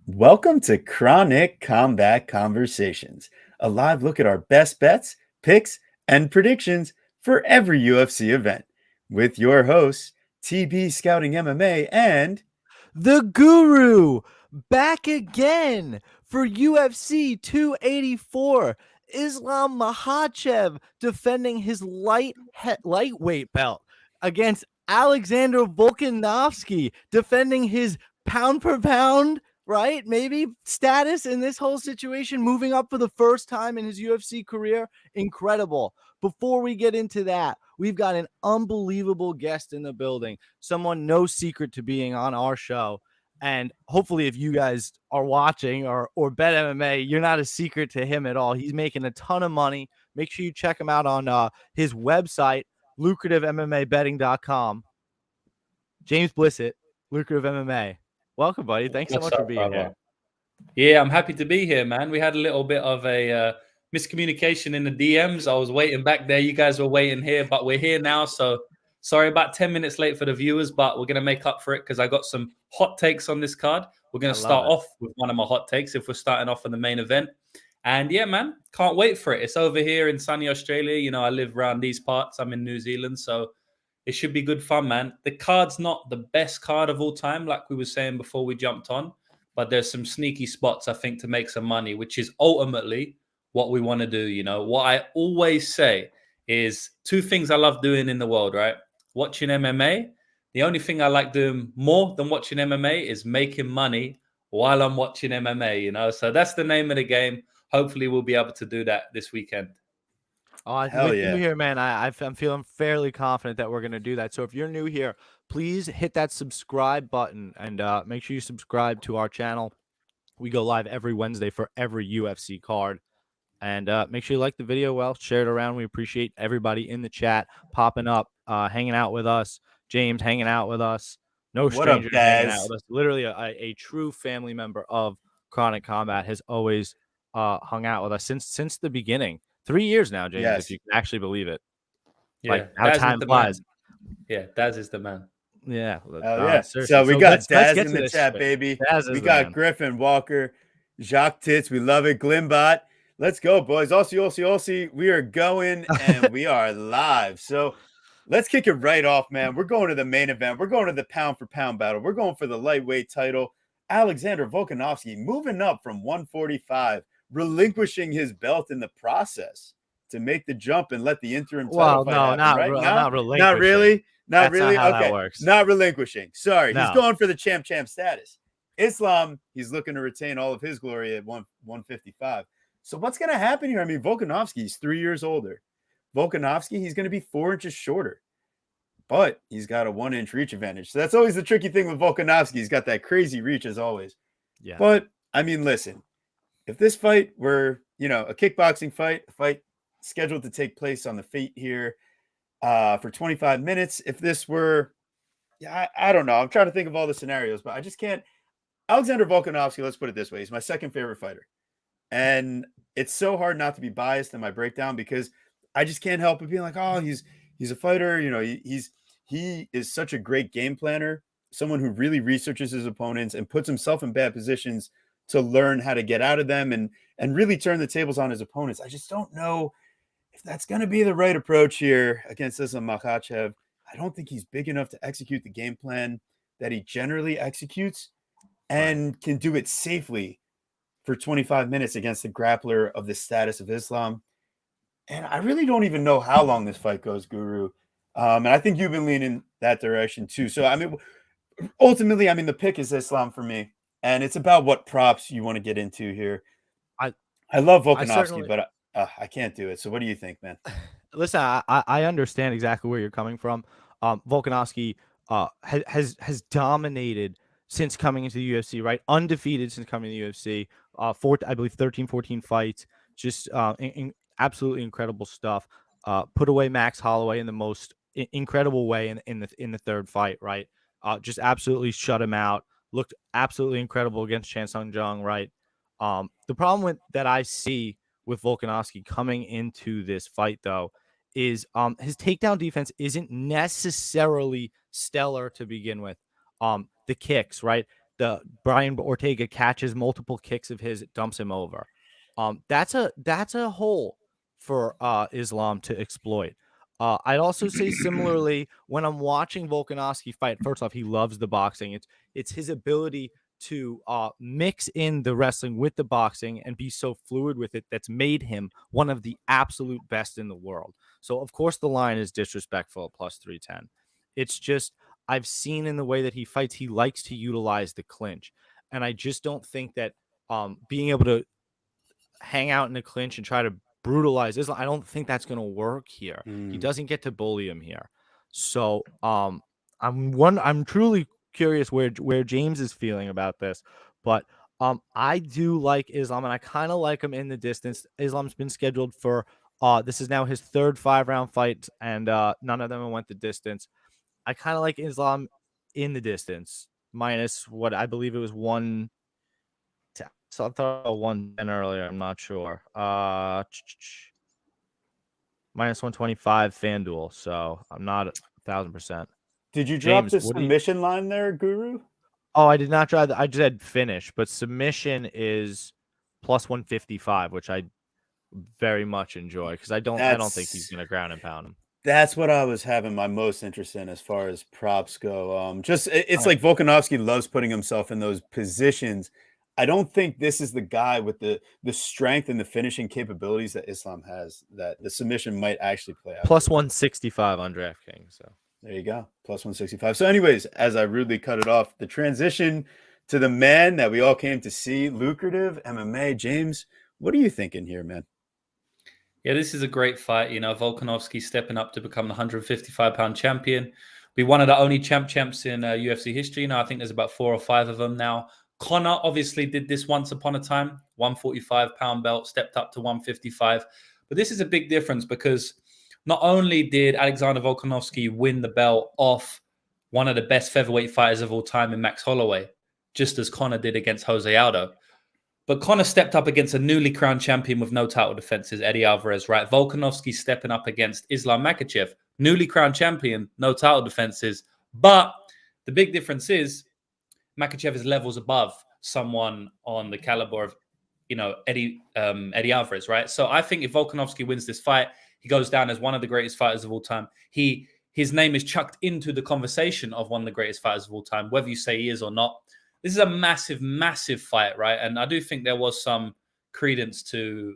Welcome to Chronic Combat Conversations, a live look at our best bets, picks, and predictions for every UFC event. With your hosts, TB Scouting MMA and The Guru back again for UFC 284. Islam Makhachev defending his lightweight belt against Alexander Volkanovski defending his pound per pound, right? Maybe status in this whole situation, moving up for the first time in his UFC career. Incredible. Before we get into that, we've got an unbelievable guest in the building, someone no secret to being on our show. And hopefully, if you guys are watching or bet MMA, you're not a secret to him at all. He's making a ton of money. Make sure you check him out on his website, lucrativemmabetting.com. James Blisett, Lucrative MMA. Welcome, buddy. Thanks so much for being here. Yeah, I'm happy to be here, man. We had a little bit of a miscommunication in the DMs. I was waiting back there. You guys were waiting here, but we're here now. So sorry, about 10 minutes late for the viewers, but we're going to make up for it because I got some hot takes on this card. We're going to start off with one of my hot takes if we're starting off on the main event. And yeah, man, can't wait for it. It's over here in sunny Australia. You know, I live around these parts. I'm in New Zealand, so it should be good fun, man. The card's not the best card of all time, like we were saying before we jumped on, but there's some sneaky spots, I think, to make some money, which is ultimately what we want to do. You know, what I always say is two things I love doing in the world, right? Watching MMA. The only thing I like doing more than watching MMA is making money while I'm watching MMA, you know? So that's the name of the game. Hopefully we'll be able to do that this weekend. Oh, hell with yeah. you here, man, I'm feeling fairly confident that we're going to do that. So if you're new here, please hit that subscribe button and make sure you subscribe to our channel. We go live every Wednesday for every UFC card. And make sure you like the video well, share it around. We appreciate everybody in the chat popping up, hanging out with us. James hanging out with us. No strangers hanging out with us. Literally a true family member of Chronic Combat has always hung out with us since the beginning. 3 years now, James, if you can actually believe it. Yeah, like how time flies. Yeah, Daz is the man. Yeah. So we got Daz in the chat, baby. We got Griffin, Walker, Jacques Titz. We love it. Glimbot. Let's go, boys. Aussie. We are going and we are live. So let's kick it right off, man. We're going to the main event. We're going to the pound for pound battle. We're going for the lightweight title. Alexander Volkanovski moving up from 145, relinquishing his belt in the process to make the jump and let the interim title fight happen, right? Not relinquishing. Not really. Not really. Not how okay. That works. Not relinquishing. Sorry. No. He's going for the champ status. Islam, he's looking to retain all of his glory at 155. So what's going to happen here? I mean, Volkanovski's 3 years older. Volkanovski, he's going to be 4 inches shorter, but he's got a 1-inch reach advantage. So that's always the tricky thing with Volkanovski. He's got that crazy reach as always. Yeah. But I mean, listen, if this fight were, a kickboxing fight, a fight scheduled to take place on the feet here for 25 minutes, if this were, I don't know. I'm trying to think of all the scenarios, but I just can't. Alexander Volkanovski, let's put it this way. He's my second favorite fighter. And it's so hard not to be biased in my breakdown because I just can't help but being like, oh, he's a fighter. He is such a great game planner, someone who really researches his opponents and puts himself in bad positions to learn how to get out of them and really turn the tables on his opponents. I just don't know if that's going to be the right approach here against Islam Makhachev. I don't think he's big enough to execute the game plan that he generally executes and can do it safely for 25 minutes against the grappler of the status of Islam. And I really don't even know how long this fight goes, Guru. And I think you've been leaning that direction too. So, I mean, ultimately, the pick is Islam for me. And it's about what props you want to get into here. I love Volkanovski, but I can't do it. So what do you think, man? Listen, I understand exactly where you're coming from. Volkanovski has dominated since coming into the UFC, right? Undefeated since coming to the UFC. I believe 13, 14 fights. Just absolutely incredible stuff. Put away Max Holloway in the most incredible way in the third fight, right? Just absolutely shut him out. Looked absolutely incredible against Chan Sung Jung, right? The problem that I see with Volkanovski coming into this fight, though, is his takedown defense isn't necessarily stellar to begin with. The kicks, right? the Brian Ortega catches multiple kicks of his, it dumps him over. That's a hole for Islam to exploit. I'd also say similarly when I'm watching Volkanovski fight. First off, he loves the boxing. It's his ability to mix in the wrestling with the boxing and be so fluid with it that's made him one of the absolute best in the world. So of course the line is disrespectful at +310. It's just I've seen in the way that he fights, he likes to utilize the clinch, and I just don't think that being able to hang out in the clinch and try to brutalize Islam, I don't think that's going to work here. He doesn't get to bully him here. So I'm truly curious where James is feeling about this, but I do like Islam, and I kind of like him in the distance. Islam's been scheduled for this is now his third 5-round fight, and none of them went the distance. I kind of like Islam in the distance, minus what I believe it was one. So I thought 110 earlier. I'm not sure. Minus 125 FanDuel. So I'm not 1,000%. Did you drop James, the what do you- submission line there, Guru? Oh, I did not try that. I just had finish, but submission is plus 155, which I very much enjoy because I don't think he's gonna ground and pound him. That's what I was having my most interest in as far as props go. It's like Volkanovski loves putting himself in those positions. I don't think this is the guy with the strength and the finishing capabilities that Islam has, that the submission might actually play out. Plus 165 on DraftKings. So there you go. Plus 165. So anyways, as I rudely cut it off, the transition to the man that we all came to see, lucrative MMA. James, what are you thinking here, man? Yeah, this is a great fight. You know, Volkanovski stepping up to become the 155-pound champion. Be one of the only champs in UFC history. You know, I think there's about 4 or 5 of them now. Conor obviously did this once upon a time, 145-pound belt, stepped up to 155. But this is a big difference because not only did Alexander Volkanovski win the belt off one of the best featherweight fighters of all time in Max Holloway, just as Conor did against Jose Aldo, but Conor stepped up against a newly crowned champion with no title defenses, Eddie Alvarez, right? Volkanovski stepping up against Islam Makhachev, newly crowned champion, no title defenses. But the big difference is Makhachev is levels above someone on the caliber of, you know, Eddie Alvarez, right? So I think if Volkanovski wins this fight, he goes down as one of the greatest fighters of all time. His name is chucked into the conversation of one of the greatest fighters of all time, whether you say he is or not. This is a massive, massive fight, right? And I do think there was some credence to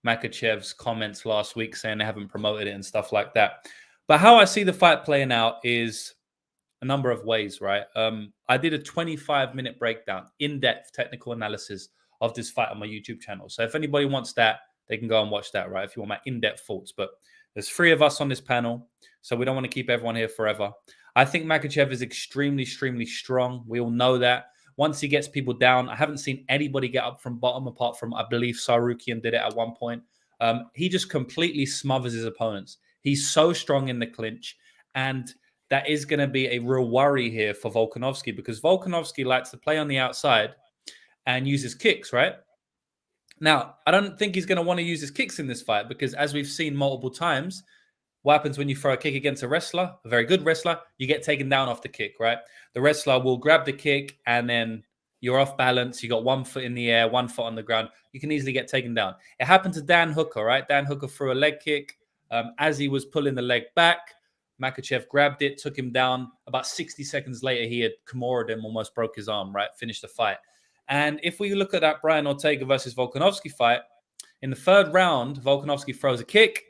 Makhachev's comments last week saying they haven't promoted it and stuff like that. But how I see the fight playing out is a number of ways, right? I did a 25-minute breakdown, in-depth technical analysis of this fight on my YouTube channel. So if anybody wants that, they can go and watch that, right? If you want my in-depth thoughts. But there's 3 of us on this panel, so we don't want to keep everyone here forever. I think Makhachev is extremely, extremely strong. We all know that. Once he gets people down, I haven't seen anybody get up from bottom apart from, I believe, Sarukian did it at one point. He just completely smothers his opponents. He's so strong in the clinch. And that is going to be a real worry here for Volkanovski because Volkanovski likes to play on the outside and use his kicks, right? Now, I don't think he's going to want to use his kicks in this fight because as we've seen multiple times, what happens when you throw a kick against a wrestler, a very good wrestler, you get taken down off the kick, right? The wrestler will grab the kick and then you're off balance. You got 1 foot in the air, 1 foot on the ground. You can easily get taken down. It happened to Dan Hooker, right? Dan Hooker threw a leg kick. As he was pulling the leg back, Makhachev grabbed it, took him down. About 60 seconds later, he had Kimura'd him, almost broke his arm, right? Finished the fight. And if we look at that Brian Ortega versus Volkanovski fight, in the 3rd round, Volkanovski throws a kick.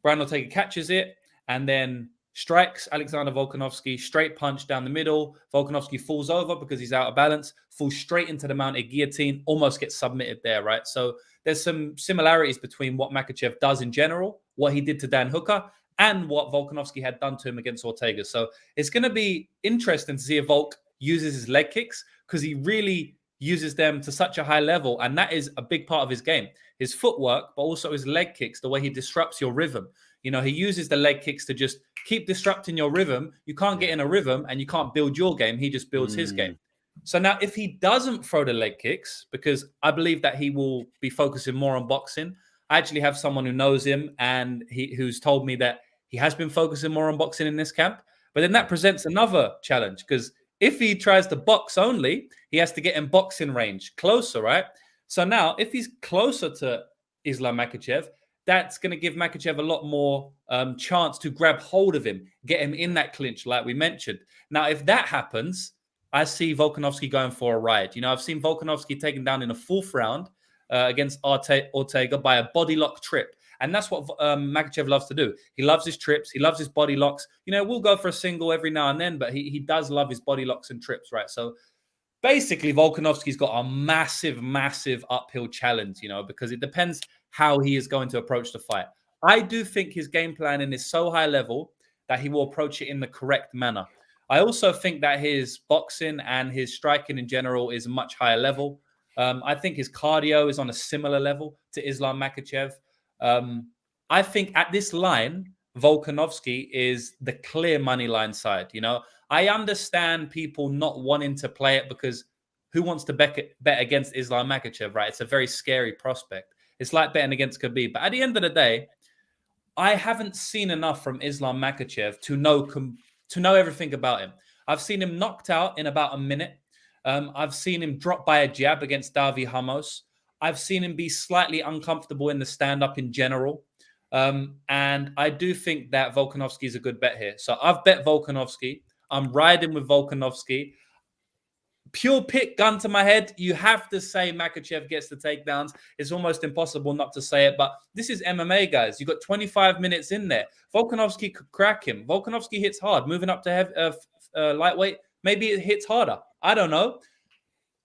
Brian Ortega catches it and then strikes Alexander Volkanovski, straight punch down the middle. Volkanovski falls over because he's out of balance, falls straight into the mounted guillotine, almost gets submitted there, right? So there's some similarities between what Makhachev does in general, what he did to Dan Hooker, and what Volkanovski had done to him against Ortega. So it's going to be interesting to see if Volk uses his leg kicks because he really uses them to such a high level. And that is a big part of his game. His footwork, but also his leg kicks, the way he disrupts your rhythm. You know, he uses the leg kicks to just keep disrupting your rhythm. You can't get in a rhythm and you can't build your game. He just builds his game. So now if he doesn't throw the leg kicks, because I believe that he will be focusing more on boxing. I actually have someone who knows him and who's told me that he has been focusing more on boxing in this camp. But then that presents another challenge because If he tries to box only, he has to get in boxing range, closer, right? So now, if he's closer to Islam Makhachev, that's going to give Makhachev a lot more chance to grab hold of him, get him in that clinch, like we mentioned. Now, if that happens, I see Volkanovski going for a ride. You know, I've seen Volkanovski taken down in a fourth round against Ortega by a body lock trip. And that's what Makhachev loves to do. He loves his trips. He loves his body locks. You know, we'll go for a single every now and then, but he does love his body locks and trips, right? So basically, Volkanovski's got a massive, massive uphill challenge, you know, because it depends how he is going to approach the fight. I do think his game planning is so high level that he will approach it in the correct manner. I also think that his boxing and his striking in general is much higher level. I think his cardio is on a similar level to Islam Makhachev. I think at this line, Volkanovski is the clear money line side. You know, I understand people not wanting to play it because who wants to bet against Islam Makhachev, right? It's a very scary prospect. It's like betting against Khabib. But at the end of the day, I haven't seen enough from Islam Makhachev to know everything about him. I've seen him knocked out in about a minute. I've seen him drop by a jab against Davi Ramos. I've seen him be slightly uncomfortable in the stand-up in general. And I do think that Volkanovski is a good bet here. So I've bet Volkanovski. I'm riding with Volkanovski. Pure pick, gun to my head. You have to say Makhachev gets the takedowns. It's almost impossible not to say it. But this is MMA, guys. You got 25 minutes in there. Volkanovski could crack him. Volkanovski hits hard. Moving up to lightweight, maybe it hits harder. I don't know.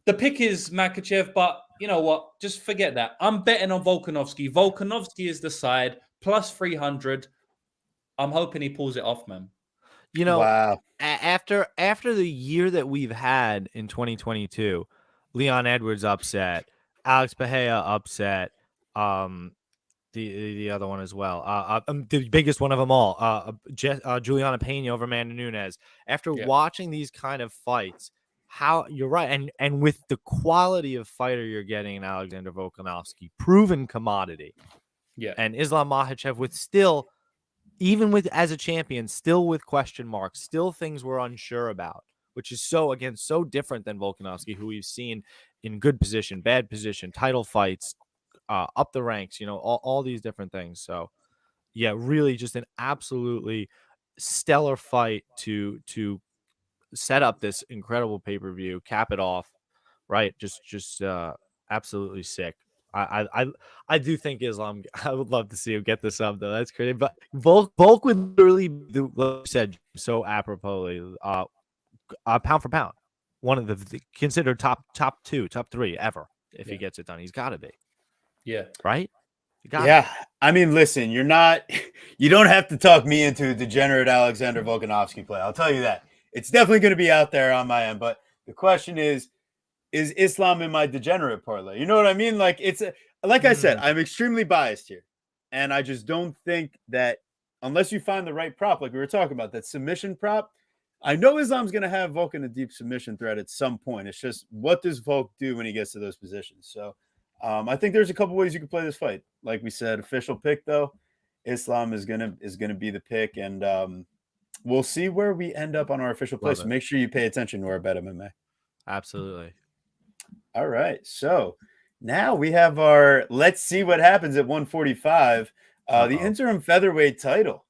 The pick is Makhachev, but you know what? Just forget that. I'm betting on Volkanovski. Volkanovski is the side, plus 300. I'm hoping he pulls it off, man. You know, wow. After the year that we've had in 2022, Leon Edwards upset, Alex Pereira upset, the other one as well, the biggest one of them all, Juliana Pena over Amanda Nunes. After watching these kind of fights, how you're right, and with the quality of fighter you're getting in Alexander Volkanovski, proven commodity, and Islam Makhachev with still. Even with as a champion, still with question marks, still things we're unsure about, which is so different than Volkanovski, who we've seen in good position, bad position, title fights, up the ranks, you know, all these different things. So, yeah, really just an absolutely stellar fight to set up this incredible pay-per-view, cap it off, right? Just absolutely sick. I do think Islam. I would love to see him get the sub though. That's crazy. But Volk would literally, like you said so aproposly, pound for pound, one of the considered top 2, top 3 ever. If he gets it done, he's got to be. Yeah. Right. I mean, listen, you don't have to talk me into a degenerate Alexander Volkanovski play. I'll tell you that. It's definitely going to be out there on my end. But the question is Islam in my degenerate parlay? You know what I mean? Like like I said, I'm extremely biased here. And I just don't think that unless you find the right prop, like we were talking about, that submission prop, I know Islam's going to have Volk in a deep submission threat at some point. It's just, what does Volk do when he gets to those positions? So I think there's a couple ways you can play this fight. Like we said, official pick though, Islam is gonna be the pick, and we'll see where we end up on our official play. So make sure you pay attention to our Bet MMA. Absolutely. All right, so now we have our let's see what happens at 145, the interim featherweight title.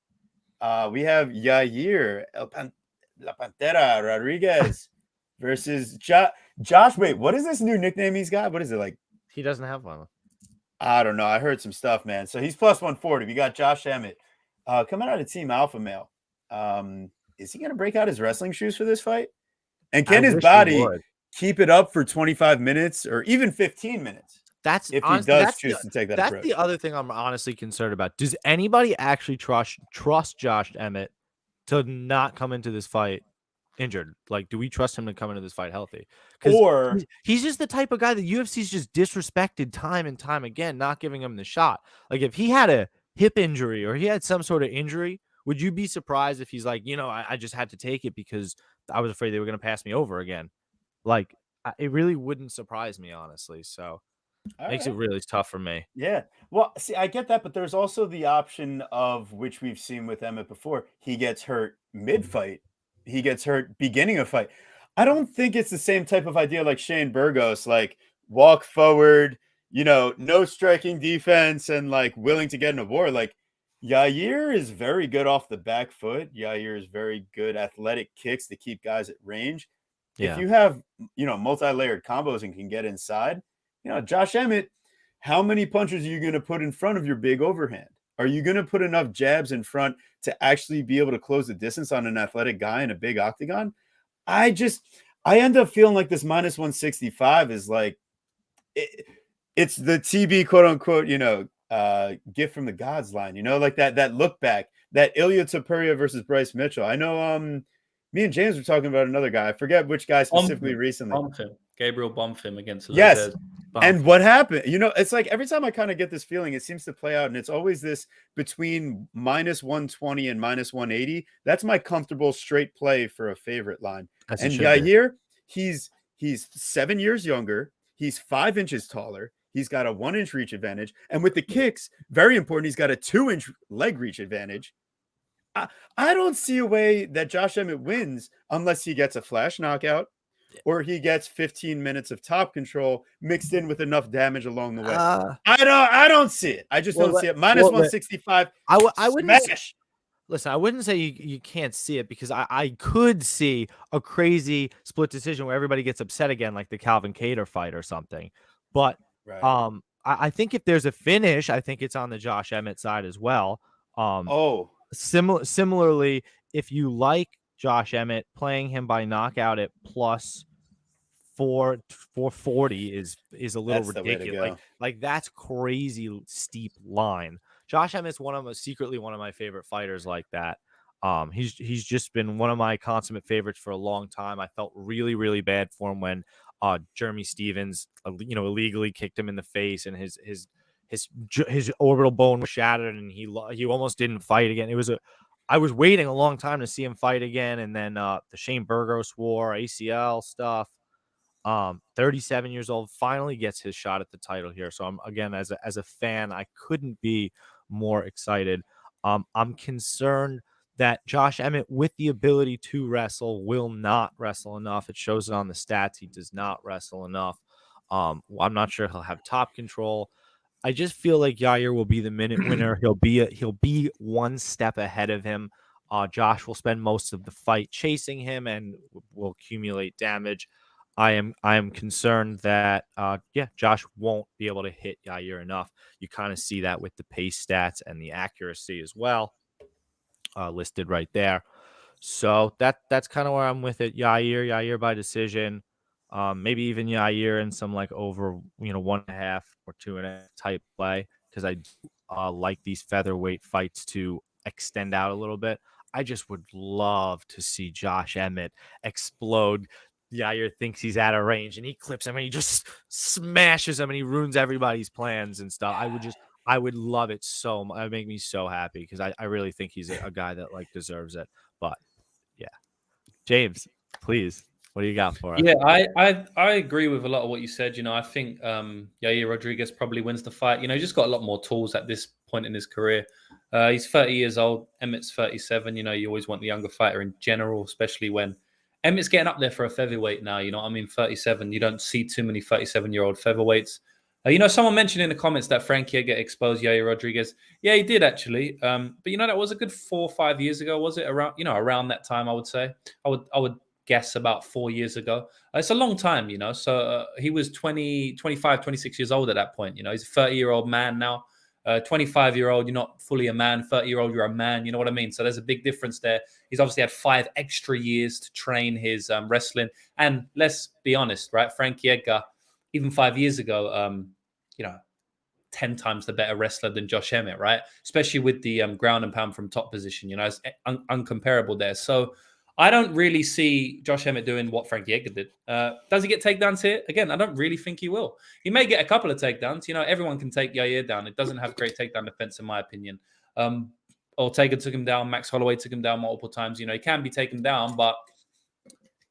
We have Yair La Pantera Rodrigues versus Josh. Wait, what is this new nickname he's got? What is it like? He doesn't have one. I don't know. I heard some stuff, man. So he's plus 140. We got Josh Emmett coming out of Team Alpha Male. Is he going to break out his wrestling shoes for this fight? And can his body keep it up for 25 minutes or even 15 minutes? That's if honestly, he does choose to take that that's approach. The other thing I'm honestly concerned about. Does anybody actually trust Josh Emmett to not come into this fight injured? Like, do we trust him to come into this fight healthy? Or he's just the type of guy that UFC's just disrespected time and time again, not giving him the shot. Like, if he had a hip injury or he had some sort of injury, would you be surprised if he's like, you know, I just had to take it because I was afraid they were going to pass me over again? Like, it really wouldn't surprise me, honestly. So makes it really tough for me. Yeah. Well, see, I get that, but there's also the option of which we've seen with Emmett before. He gets hurt mid-fight. He gets hurt beginning of fight. I don't think it's the same type of idea like Shane Burgos, like walk forward, no striking defense and like willing to get in a war. Like Yair is very good off the back foot. Yair is very good athletic kicks to keep guys at range. If Yeah. you have, multi-layered combos and can get inside, Josh Emmett, how many punches are you going to put in front of your big overhand? Are you going to put enough jabs in front to actually be able to close the distance on an athletic guy in a big octagon? I end up feeling like this minus 165 is like, it's the TB quote unquote, gift from the gods line, like that look back, that Ilya Topuria versus Bryce Mitchell. I know me and James were talking about another guy. I forget which guy specifically recently. Gabriel bumped him against Yes. Lopez. And what happened? It's like every time I kind of get this feeling, it seems to play out, and it's always this between minus 120 and minus 180. That's my comfortable straight play for a favorite line. And Yair, he's 7 years younger. He's 5 inches taller. He's got a 1-inch reach advantage. And with the kicks, very important, he's got a 2-inch leg reach advantage. I don't see a way that Josh Emmett wins unless he gets a flash knockout or he gets 15 minutes of top control mixed in with enough damage along the way. I don't see it. I just don't see it. Minus 165. I wouldn't smash. Listen, I wouldn't say you can't see it because I could see a crazy split decision where everybody gets upset again, like the Calvin Kattar fight or something. But I think if there's a finish, I think it's on the Josh Emmett side as well. Similarly, if you like Josh Emmett, playing him by knockout at plus 440 is a little ridiculous. Like that's crazy steep line. Josh Emmett's secretly one of my favorite fighters like that. He's just been one of my consummate favorites for a long time. I felt really, really bad for him when Jeremy Stevens, illegally kicked him in the face and his orbital bone was shattered and he almost didn't fight again. I was waiting a long time to see him fight again, and then the Shane Burgos war, ACL stuff. 37 years old, finally gets his shot at the title here. So I'm again as a fan, I couldn't be more excited. I'm concerned that Josh Emmett, with the ability to wrestle, will not wrestle enough. It shows it on the stats. He does not wrestle enough. I'm not sure he'll have top control. I just feel like Yair will be the minute winner. He'll be one step ahead of him. Josh will spend most of the fight chasing him and will accumulate damage. I am concerned that Josh won't be able to hit Yair enough. You kind of see that with the pace stats and the accuracy as well, listed right there. So that's kind of where I'm with it. Yair by decision. Maybe even Yair in some like over 1.5 or 2.5 type play, because I like these featherweight fights to extend out a little bit. I just would love to see Josh Emmett explode. Yair thinks he's out of range and he clips him and he just smashes him and he ruins everybody's plans and stuff. I would love it so much. It would make me so happy because I really think he's a guy that like deserves it. But yeah, James, please. What do you got for us? Yeah, I agree with a lot of what you said. I think Yair Rodrigues probably wins the fight. He's just got a lot more tools at this point in his career. He's 30 years old. Emmett's 37. You always want the younger fighter in general, especially when Emmett's getting up there for a featherweight now. 37. You don't see too many 37-year-old featherweights. Someone mentioned in the comments that Frankie Edgar exposed Yair Rodrigues. Yeah, he did actually. But that was a good 4 or 5 years ago, was it? Around that time, I would say. I would guess about 4 years ago. It's a long time, So he was 25, 26 years old at that point. He's a 30-year-old man now. 25-year-old, you're not fully a man. 30-year-old, you're a man. You know what I mean? So there's a big difference there. He's obviously had 5 extra years to train his wrestling. And let's be honest, right? Frankie Edgar, even 5 years ago, 10 times the better wrestler than Josh Emmett, right? Especially with the ground and pound from top position. It's uncomparable there. So I don't really see Josh Emmett doing what Frankie Edgar did. Does he get takedowns here? Again, I don't really think he will. He may get a couple of takedowns. Everyone can take Yair down. It doesn't have great takedown defense, in my opinion. Ortega took him down. Max Holloway took him down multiple times. He can be taken down, but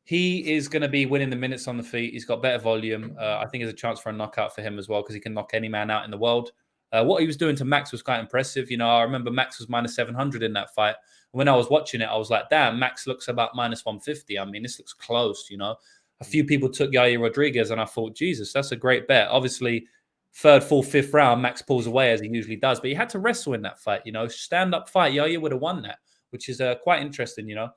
he is going to be winning the minutes on the feet. He's got better volume. I think there's a chance for a knockout for him as well because he can knock any man out in the world. What he was doing to Max was quite impressive. You know, I remember Max was minus 700 in that fight. When I was watching it, I was like, damn, Max looks about minus 150. I mean, this looks close, you know. A few people took Yair Rodrigues, and I thought, Jesus, that's a great bet. Obviously, third, fourth, fifth round, Max pulls away as he usually does. But he had to wrestle in that fight, you know. Stand-up fight, Yair would have won that, which is quite interesting, you know.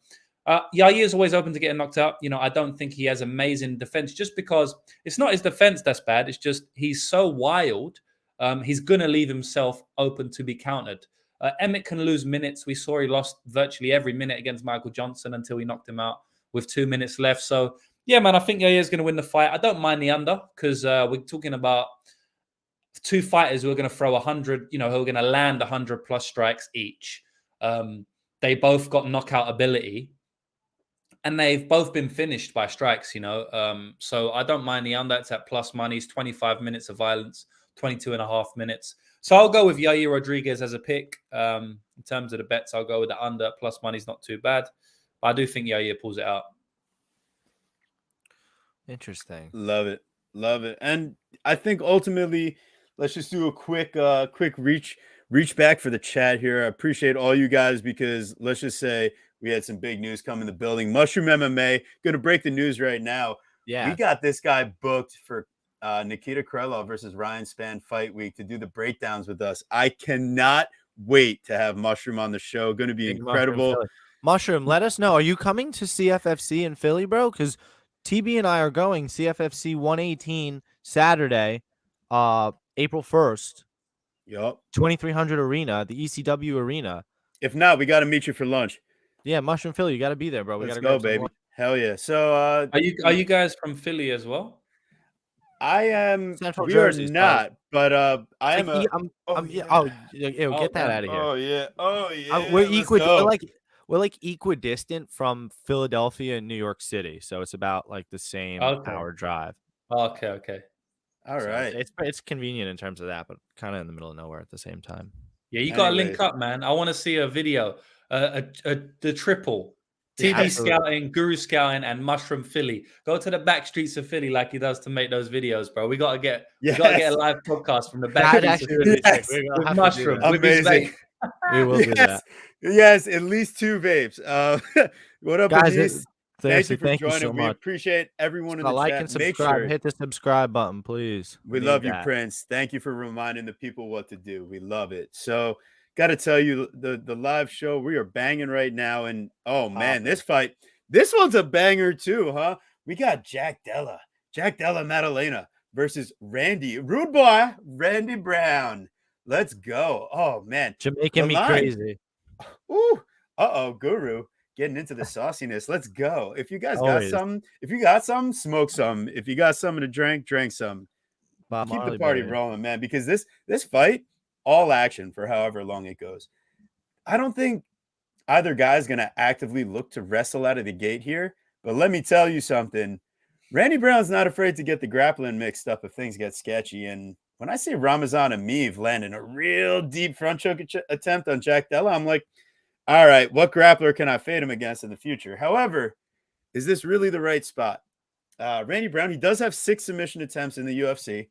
Yair is always open to getting knocked out. You know, I don't think he has amazing defense just because it's not his defense that's bad. It's just he's so wild. He's going to leave himself open to be countered. Emmett can lose minutes. We saw he lost virtually every minute against Michael Johnson until he knocked him out with 2 minutes left. So, yeah, man, I think Yair is going to win the fight. I don't mind the under because we're talking about two fighters who are going to throw 100, you know, who are going to land 100 plus strikes each. They both got knockout ability. And they've both been finished by strikes, you know. So I don't mind the under. It's at plus money. It's 25 minutes of violence, 22 and a half minutes. So I'll go with Yair Rodrigues as a pick. In terms of the bets, I'll go with the under. Plus money's not too bad. But I do think Yair pulls it out. Interesting. Love it. Love it. And I think ultimately, let's just do a quick reach back for the chat here. I appreciate all you guys because let's just say we had some big news come in the building. Mushroom MMA, going to break the news right now. Yeah. We got this guy booked for Nikita Krylov versus Ryan Spann Fight Week to do the breakdowns with us. I cannot wait to have Mushroom on the show. Going to be incredible. Mushroom, let us know. Are you coming to CFFC in Philly, bro? Because TB and I are going CFFC 118 Saturday, April 1st. Yup. 2300 Arena, the ECW Arena. If not, we got to meet you for lunch. Yeah, Mushroom Philly, you got to be there, bro. We Let's got to go, baby. Hell yeah. So, are you guys from Philly as well? I am. Central we Jersey, are not, but I am. get that out of here. Oh yeah. Oh yeah. We're like equidistant from Philadelphia and New York City, so it's about like the same hour drive. Okay. All right. It's convenient in terms of that, but kind of in the middle of nowhere at the same time. Yeah, you got to link up, man. I want to see a video, the triple. Yeah, TB scouting, Guru scouting, and Mushroom Philly. Go to the back streets of Philly like he does to make those videos, bro. We gotta get a live podcast from the back streets of Philly. With Mushroom. Amazing. We will do that. Yes, at least 2 vapes. What up, guys? Thank you for thank joining. You so we much. Appreciate everyone in the like chat. And subscribe. Hit the subscribe button, please. We love you, Prince. Thank you for reminding the people what to do. We love it. So, got to tell you, the live show, we are banging right now. And, oh, man, this fight, this one's a banger too, huh? We got Jack Della Maddalena versus Rude Boy, Randy Brown. Let's go. Oh, man. Jamaican me crazy. Ooh. Guru. Getting into the sauciness. Let's go. If you guys got some, smoke some. If you got something to drink some. Keep the party rolling, man, because this fight, all action for however long it goes. I don't think either guy's going to actively look to wrestle out of the gate here, but let me tell you something. Randy Brown's not afraid to get the grappling mixed up if things get sketchy. And when I see Ramazan Ameev landing a real deep front choke attempt on Jack Della, I'm like, all right, what grappler can I fade him against in the future? However, is this really the right spot? Randy Brown, he does have 6 submission attempts in the UFC,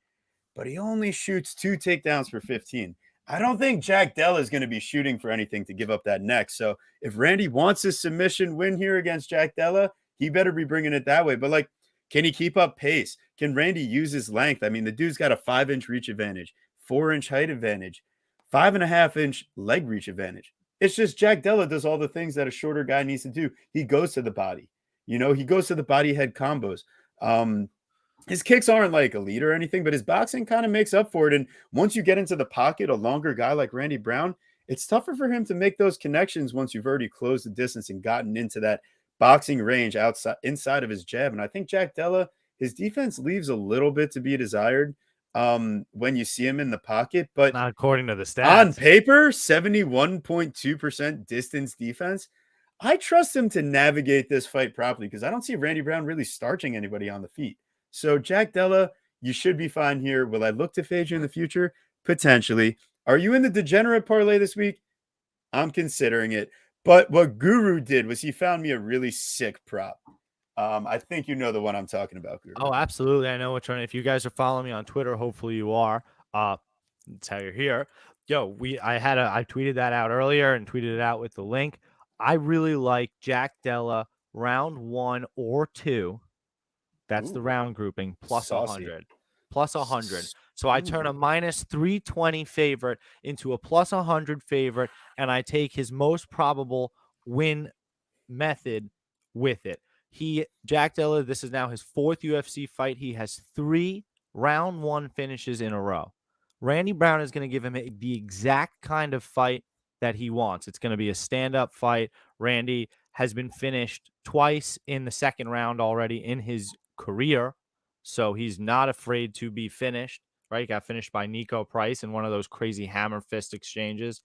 but he only shoots 2 takedowns per 15. I don't think Jack Della is going to be shooting for anything to give up that neck. So if Randy wants his submission win here against Jack Della, he better be bringing it that way. But, can he keep up pace? Can Randy use his length? I mean, the dude's got a 5-inch reach advantage, 4-inch height advantage, 5.5-inch leg reach advantage. It's just Jack Della does all the things that a shorter guy needs to do. He goes to the body. He goes to the body head combos. His kicks aren't like elite or anything, but his boxing kind of makes up for it. And once you get into the pocket, a longer guy like Randy Brown, it's tougher for him to make those connections once you've already closed the distance and gotten into that boxing range inside of his jab. And I think Jack Della, his defense leaves a little bit to be desired when you see him in the pocket, but not according to the stats. On paper, 71.2% distance defense. I trust him to navigate this fight properly because I don't see Randy Brown really starching anybody on the feet. So Jack Della, you should be fine here. Will I look to fade you in the future? Potentially. Are you in the degenerate parlay this week? I'm considering it. But what Guru did was he found me a really sick prop. I think you know the one I'm talking about, Guru. Oh, absolutely. I know which one. If you guys are following me on Twitter, hopefully you are. that's how you're here. Yo, I tweeted that out earlier and tweeted it out with the link. I really like Jack Della round 1 or 2. That's the Ooh, round grouping plus saucy. 100. Plus 100. So I turn a minus 320 favorite into a plus 100 favorite, and I take his most probable win method with it. Jack Della, this is now his 4th UFC fight. He has 3 round 1 finishes in a row. Randy Brown is going to give him the exact kind of fight that he wants. It's going to be a stand-up fight. Randy has been finished twice in the second round already in his career, so he's not afraid to be finished, right? He got finished by Nico Price in one of those crazy hammer fist exchanges,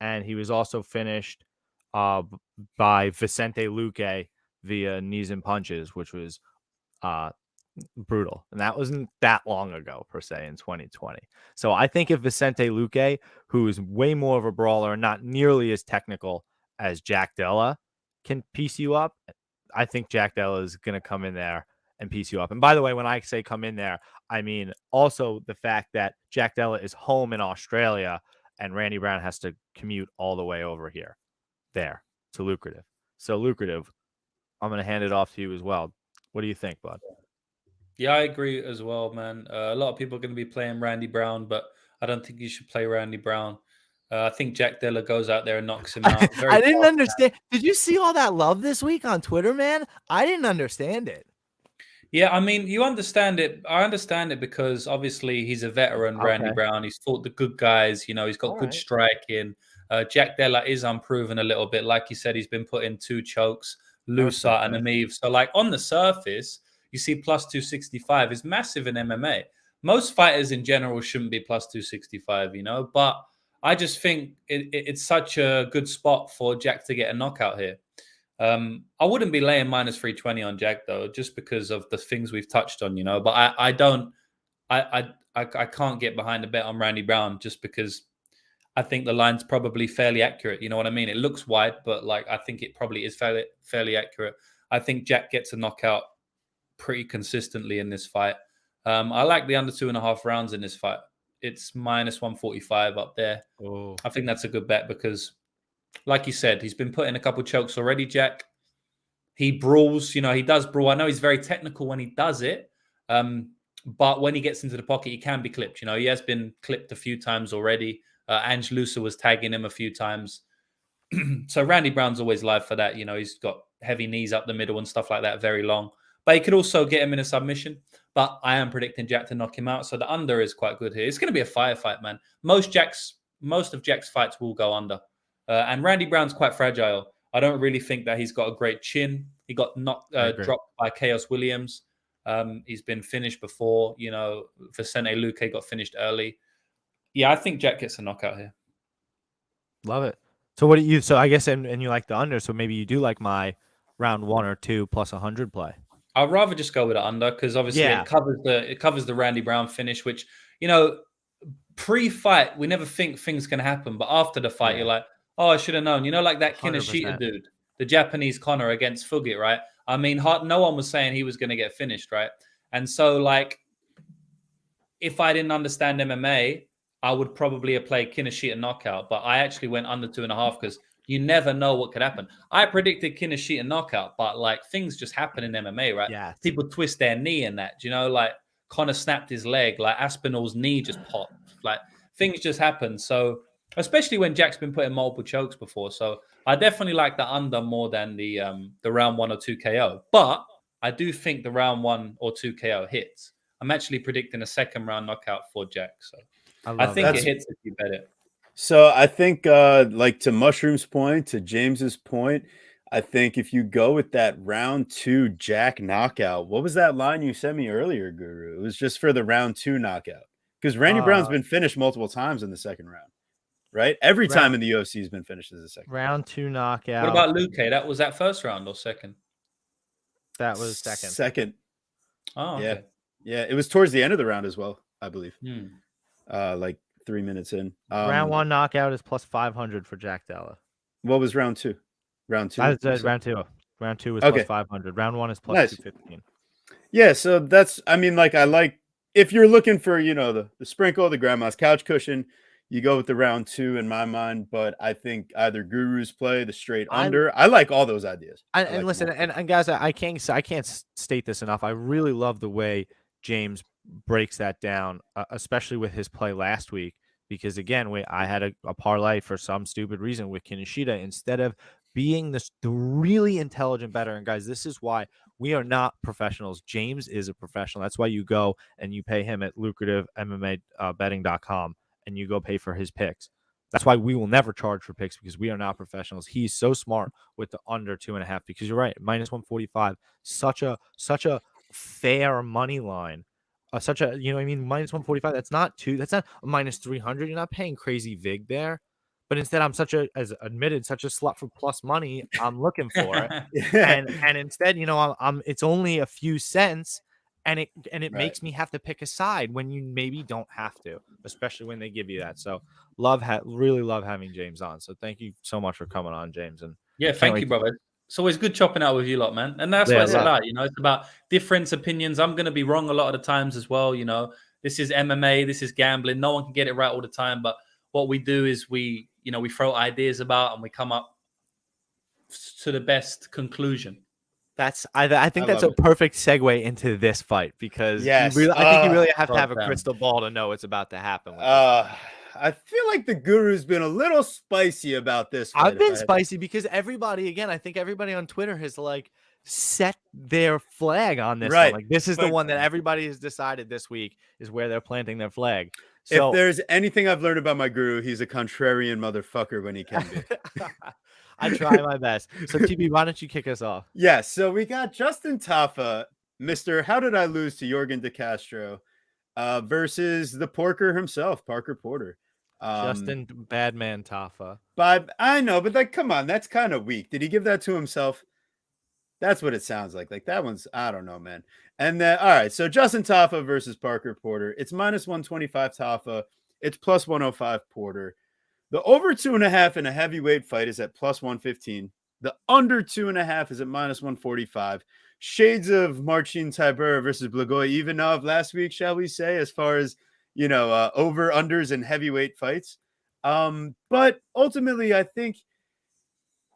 and he was also finished by Vicente Luque via knees and punches, which was brutal. And that wasn't that long ago, per se, in 2020. So I think if Vicente Luque, who is way more of a brawler and not nearly as technical as Jack Della, can piece you up, I think Jack Della is going to come in there and piece you up. And by the way, when I say come in there, I mean also the fact that Jack Della is home in Australia and Randy Brown has to commute all the way over here. There to Lucrative. So Lucrative, I'm going to hand it off to you as well. What do you think, bud? Yeah, I agree as well, man. A lot of people are going to be playing Randy Brown, but I don't think you should play Randy Brown. I think Jack Della goes out there and knocks him out. I didn't understand. Did you see all that love this week on Twitter, man? I didn't understand it. Yeah, I mean, you understand it. I understand it because obviously he's a veteran, Randy Brown. He's fought the good guys. You know, he's got good striking. Jack Della is unproven a little bit. Like you said, he's been put in 2 chokes, Lusa and Amiv. So, like, on the surface, you see plus 265 is massive in MMA. Most fighters in general shouldn't be plus 265, you know, but I just think it's such a good spot for Jack to get a knockout here. I wouldn't be laying minus 320 on Jack, though, just because of the things we've touched on, you know, but I can't get behind a bet on Randy Brown just because I think the line's probably fairly accurate. You know what I mean? It looks wide, but like I think it probably is fairly accurate. I think Jack gets a knockout pretty consistently in this fight. I like the under 2.5 rounds in this fight. It's minus 145 up there. Oh. I think that's a good bet because, like you said, he's been put in a couple chokes already, Jack. He brawls, you know, he does brawl. I know he's very technical when he does it, but when he gets into the pocket, he can be clipped. You know, he has been clipped a few times already. Ange Lusa was tagging him a few times. So Randy Brown's always live for that. You know, he's got heavy knees up the middle and stuff like that, very long. But he could also get him in a submission. But I am predicting Jack to knock him out. So the under is quite good here. It's going to be a firefight, man. Most of Jack's fights will go under. And Randy Brown's quite fragile. I don't really think that he's got a great chin. He got dropped by Chaos Williams. He's been finished before. You know, Vicente Luque got finished early. Yeah, I think Jack gets a knockout here. Love it. So what do you? So I guess and you like the under. So maybe you do like my round 1 or 2 plus 100 play. I'd rather just go with the under because obviously it covers the Randy Brown finish, which, you know, pre-fight we never think things can happen, but after the fight you're like, oh, I should have known. You know, like that Kinoshita dude, the Japanese Conor against Fugit, right? I mean, no one was saying he was going to get finished, right? And so, like, if I didn't understand MMA, I would probably have played Kinoshita knockout, but I actually went under 2.5 because you never know what could happen. I predicted Kinoshita knockout, but like things just happen in MMA, right? Yeah. People twist their knee in that, you know, like Conor snapped his leg, like Aspinall's knee just popped, like things just happen. So, especially when Jack's been put in multiple chokes before. So I definitely like the under more than the round 1 or 2 KO. But I do think the round 1 or 2 KO hits. I'm actually predicting a second round knockout for Jack. So I think it hits if you bet it. So I think like to Mushroom's point, to James's point, I think if you go with that round 2 Jack knockout, what was that line you sent me earlier, Guru? It was just for the round 2 knockout. Because Randy Brown's been finished multiple times in the second round. Right? Every time in the UFC has been finished as a second. Round 2 knockout. What about Luque? Was that first round or second? That was second. Second. Oh, okay. Yeah. It was towards the end of the round as well, I believe. Like 3 minutes in. Round 1 knockout is plus 500 for Jack Della. What was round 2? Round 2. Round 2. Round 2 was plus 500. Round 1 is plus 215. Yeah, so that's, I mean, like I like if you're looking for, the sprinkle, the grandma's couch cushion, you go with the round 2 in my mind. But I think either Guru's play, the straight under. I like all those ideas. And listen, and guys, I can't state this enough. I really love the way James breaks that down, especially with his play last week. Because again, I had a parlay for some stupid reason with Kinoshita instead of being the really intelligent bettor. And guys, this is why we are not professionals. James is a professional. That's why you go and you pay him at lucrative MMA betting.com and you go pay for his picks. That's why we will never charge for picks because we are not professionals. He's so smart with the under 2.5 because you're right. -145, such a fair money line. Such a, -145. That's not -300. You're not paying crazy vig there. But instead, I'm such a slut for plus money. I'm looking for it, and instead, it's only a few cents, and it Right. makes me have to pick a side when you maybe don't have to, especially when they give you that. So really love having James on. So thank you so much for coming on, James. And yeah, thank you, brother. It's always good chopping out with you lot, man. And that's what it's about. It's about different opinions. I'm going to be wrong a lot of the times as well. This is MMA, this is gambling. No one can get it right all the time. But what we do is we throw ideas about and we come up to the best conclusion. I think that's a perfect segue into this fight because I think you really have to have a crystal ball to know what's about to happen. I feel like the Guru's been a little spicy about this fight. I've been spicy because I think everybody on Twitter has set their flag on this one. Like this is the one that everybody has decided this week is where they're planting their flag. So, if there's anything I've learned about my Guru, he's a contrarian motherfucker when he can be. I try my best. So TB, why don't you kick us off? Yeah, so we got Justin Tafa, Mr. How Did I Lose to Jorgen De Castro, versus the Porker himself, Parker Porter. Justin Badman Tafa. But I know, but come on, that's kind of weak. Did he give that to himself? That's what it sounds like. Like that one's, I don't know, man. And then, all right, so Justin Tafa versus Parker Porter. It's -125 Tafa. It's +105 Porter. The over 2.5 in a heavyweight fight is at +115. The under 2.5 is at -145. Shades of Marcin Tybura versus Blagoy Ivanov last week, shall we say, as far as, over-unders in heavyweight fights. But ultimately, I think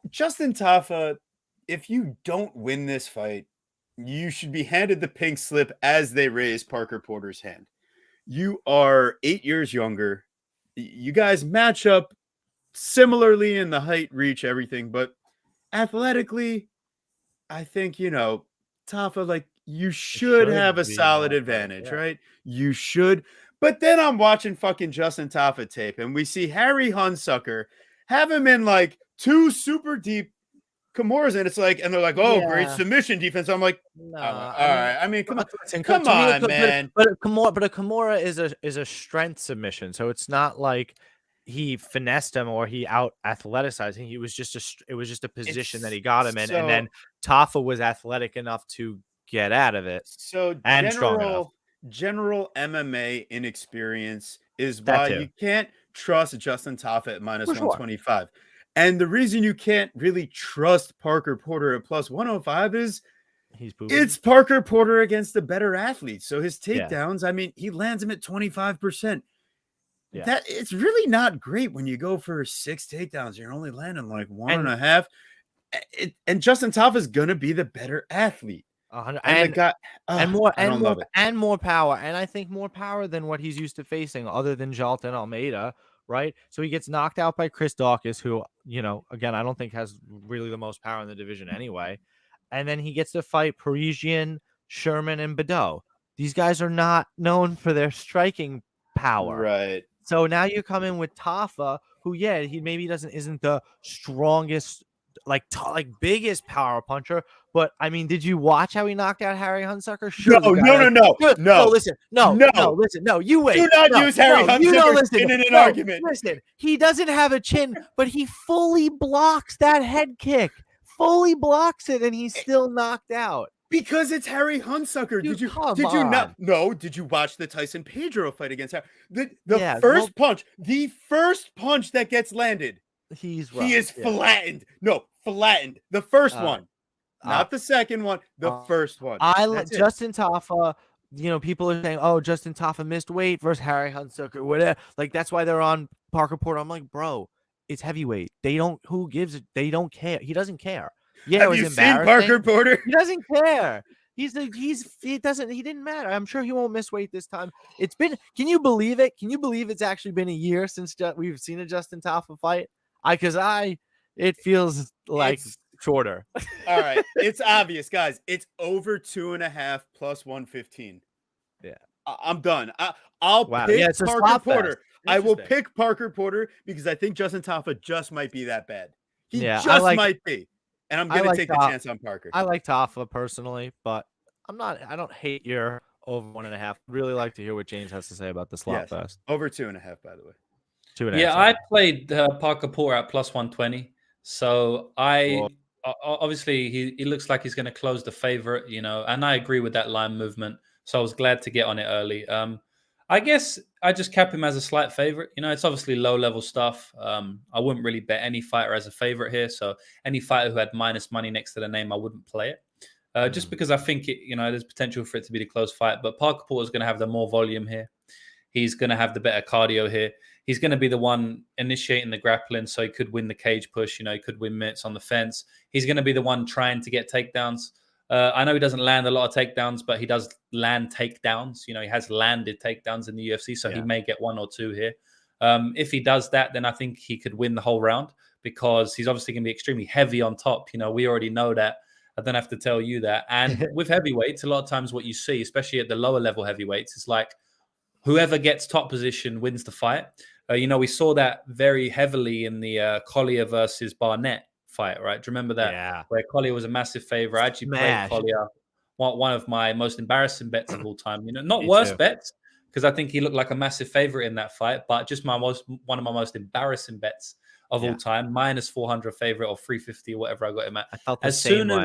Justin Tafa, if you don't win this fight, you should be handed the pink slip as they raise Parker Porter's hand. You are 8 years younger. You guys match up similarly in the height, reach, everything, but athletically, I think, Tafa, you should have a solid advantage, right? You should. But then I'm watching fucking Justin Tafa tape, and we see Harry Hunsucker have him in 2 super deep Kimuras, and it's and they're like, oh, great submission defense. I'm like, no, all right. I mean, come on, man. But a Kimura is a strength submission, so it's not like he finessed him or he out athleticized him. It was just a position that he got him in, and then Tafa was athletic enough to get out of it. So general MMA inexperience is why you can't trust Justin Tafa at -125. And the reason you can't really trust Parker Porter at +105 is it's Parker Porter against a better athlete. So his takedowns, I mean, he lands him at 25%. Yeah. That it's really not great when you go for 6 takedowns. You're only landing 1.5. And Justin Tafa is gonna be the better athlete. And more power. And I think more power than what he's used to facing, other than Jalton Almeida. Right, so he gets knocked out by Chris Daukaus, who, again, I don't think has really the most power in the division anyway. And then he gets to fight Parisian, Sherman, and Badeau. These guys are not known for their striking power. Right. So now you come in with Tafa, who, he maybe isn't the strongest, biggest power puncher. But I mean, did you watch how he knocked out Harry Hunsucker? Sure. No. Listen. No. You wait. Do not use Harry Hunsucker in an argument. Listen. He doesn't have a chin, but he fully blocks that head kick. Fully blocks it, and he's still knocked out. Because it's Harry Hunsucker. Did you not? No. Did you watch the Tyson Pedro fight against Harry? The first punch that gets landed. He is flattened. No, flattened. The first one. Not the second one, the first one. Justin Tafa people are saying, "Oh, Justin Tafa missed weight versus Harry Hunsucker or whatever." Like that's why they're on Parker Porter. I'm like, bro, it's heavyweight. They don't. Who gives it? They don't care. He doesn't care. Yeah, it Have was you seen embarrassing. Parker Porter? He doesn't care. He didn't matter. I'm sure he won't miss weight this time. It's been. Can you believe it? Can you believe it's actually been a year since we've seen a Justin Tafa fight? It feels like shorter. All right, it's obvious, guys. It's over 2.5 plus 115. Yeah, I'm done. I'll pick Parker Porter. I will pick Parker Porter because I think Justin Tafa just might be that bad. He might be, and I'm gonna take the chance on Parker. I like Tafa personally, but I don't hate your over 1.5. Really like to hear what James has to say about the slot fest. Over 2.5, by the way. 2.5. Yeah, I played Parker Porter at plus 120. So obviously he looks like he's going to close the favorite, and I agree with that line movement. So I was glad to get on it early. I guess I just cap him as a slight favorite. It's obviously low level stuff. I wouldn't really bet any fighter as a favorite here. So any fighter who had minus money next to the name, I wouldn't play it. Just because I think there's potential for it to be the close fight. But Parker Porter is going to have the more volume here. He's going to have the better cardio here. He's going to be the one initiating the grappling, so he could win the cage push. He could win minutes on the fence. He's going to be the one trying to get takedowns. I know he doesn't land a lot of takedowns, but he does land takedowns. He has landed takedowns in the UFC, so he may get 1 or 2 here. If he does that, then I think he could win the whole round because he's obviously going to be extremely heavy on top. We already know that. I don't have to tell you that. And with heavyweights, a lot of times what you see, especially at the lower level heavyweights, is like whoever gets top position wins the fight. We saw that very heavily in the Collier versus Barnett fight, right? Do you remember that? Yeah. Where Collier was a massive favorite. I actually played Collier, one of my most embarrassing bets of all time. Not worst bets, because I think he looked like a massive favorite in that fight, but just one of my most embarrassing bets of all time. Minus 400 favorite or 350 or whatever I got him at. I felt the same way.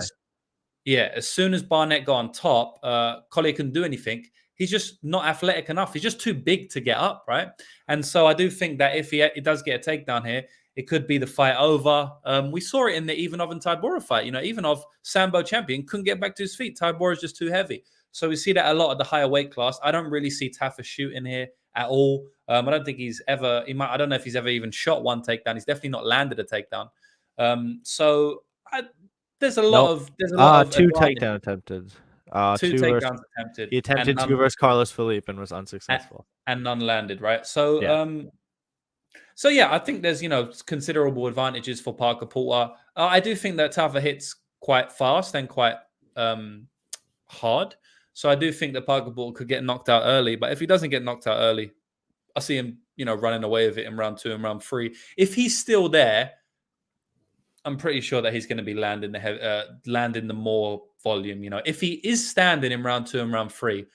As soon as Barnett got on top, Collier couldn't do anything. He's just not athletic enough. He's just too big to get up, right? And so I do think that if he does get a takedown here, it could be the fight over. We saw it in the Ivanov and Tybura fight. Ivanov, Sambo champion, couldn't get back to his feet. Tybura is just too heavy. So we see that a lot at the higher weight class. I don't really see Tafa shooting here at all. I don't think he's ever. I don't know if he's ever even shot one takedown. He's definitely not landed a takedown. There's a lot of 2 takedown attempted. 2 takedowns attempted. He attempted 2 versus Carlos Felipe and was unsuccessful. And none landed, right? So, I think there's, considerable advantages for Parker Porter. I do think that Tafa hits quite fast and quite hard. So I do think that Parker Porter could get knocked out early. But if he doesn't get knocked out early, I see him, running away with it in round 2 and round 3. If he's still there, I'm pretty sure that he's going to be landing the more volume. If he is standing in round 2 and round 3,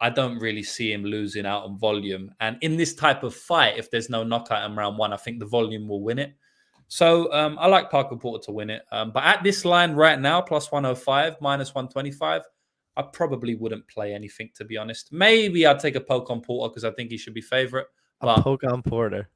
I don't really see him losing out on volume. And in this type of fight, if there's no knockout in round 1, I think the volume will win it. So I like Parker Porter to win it. But at this line right now, plus 105, minus 125, I probably wouldn't play anything, to be honest. Maybe I'd take a poke on Porter because I think he should be favorite. A poke on Porter.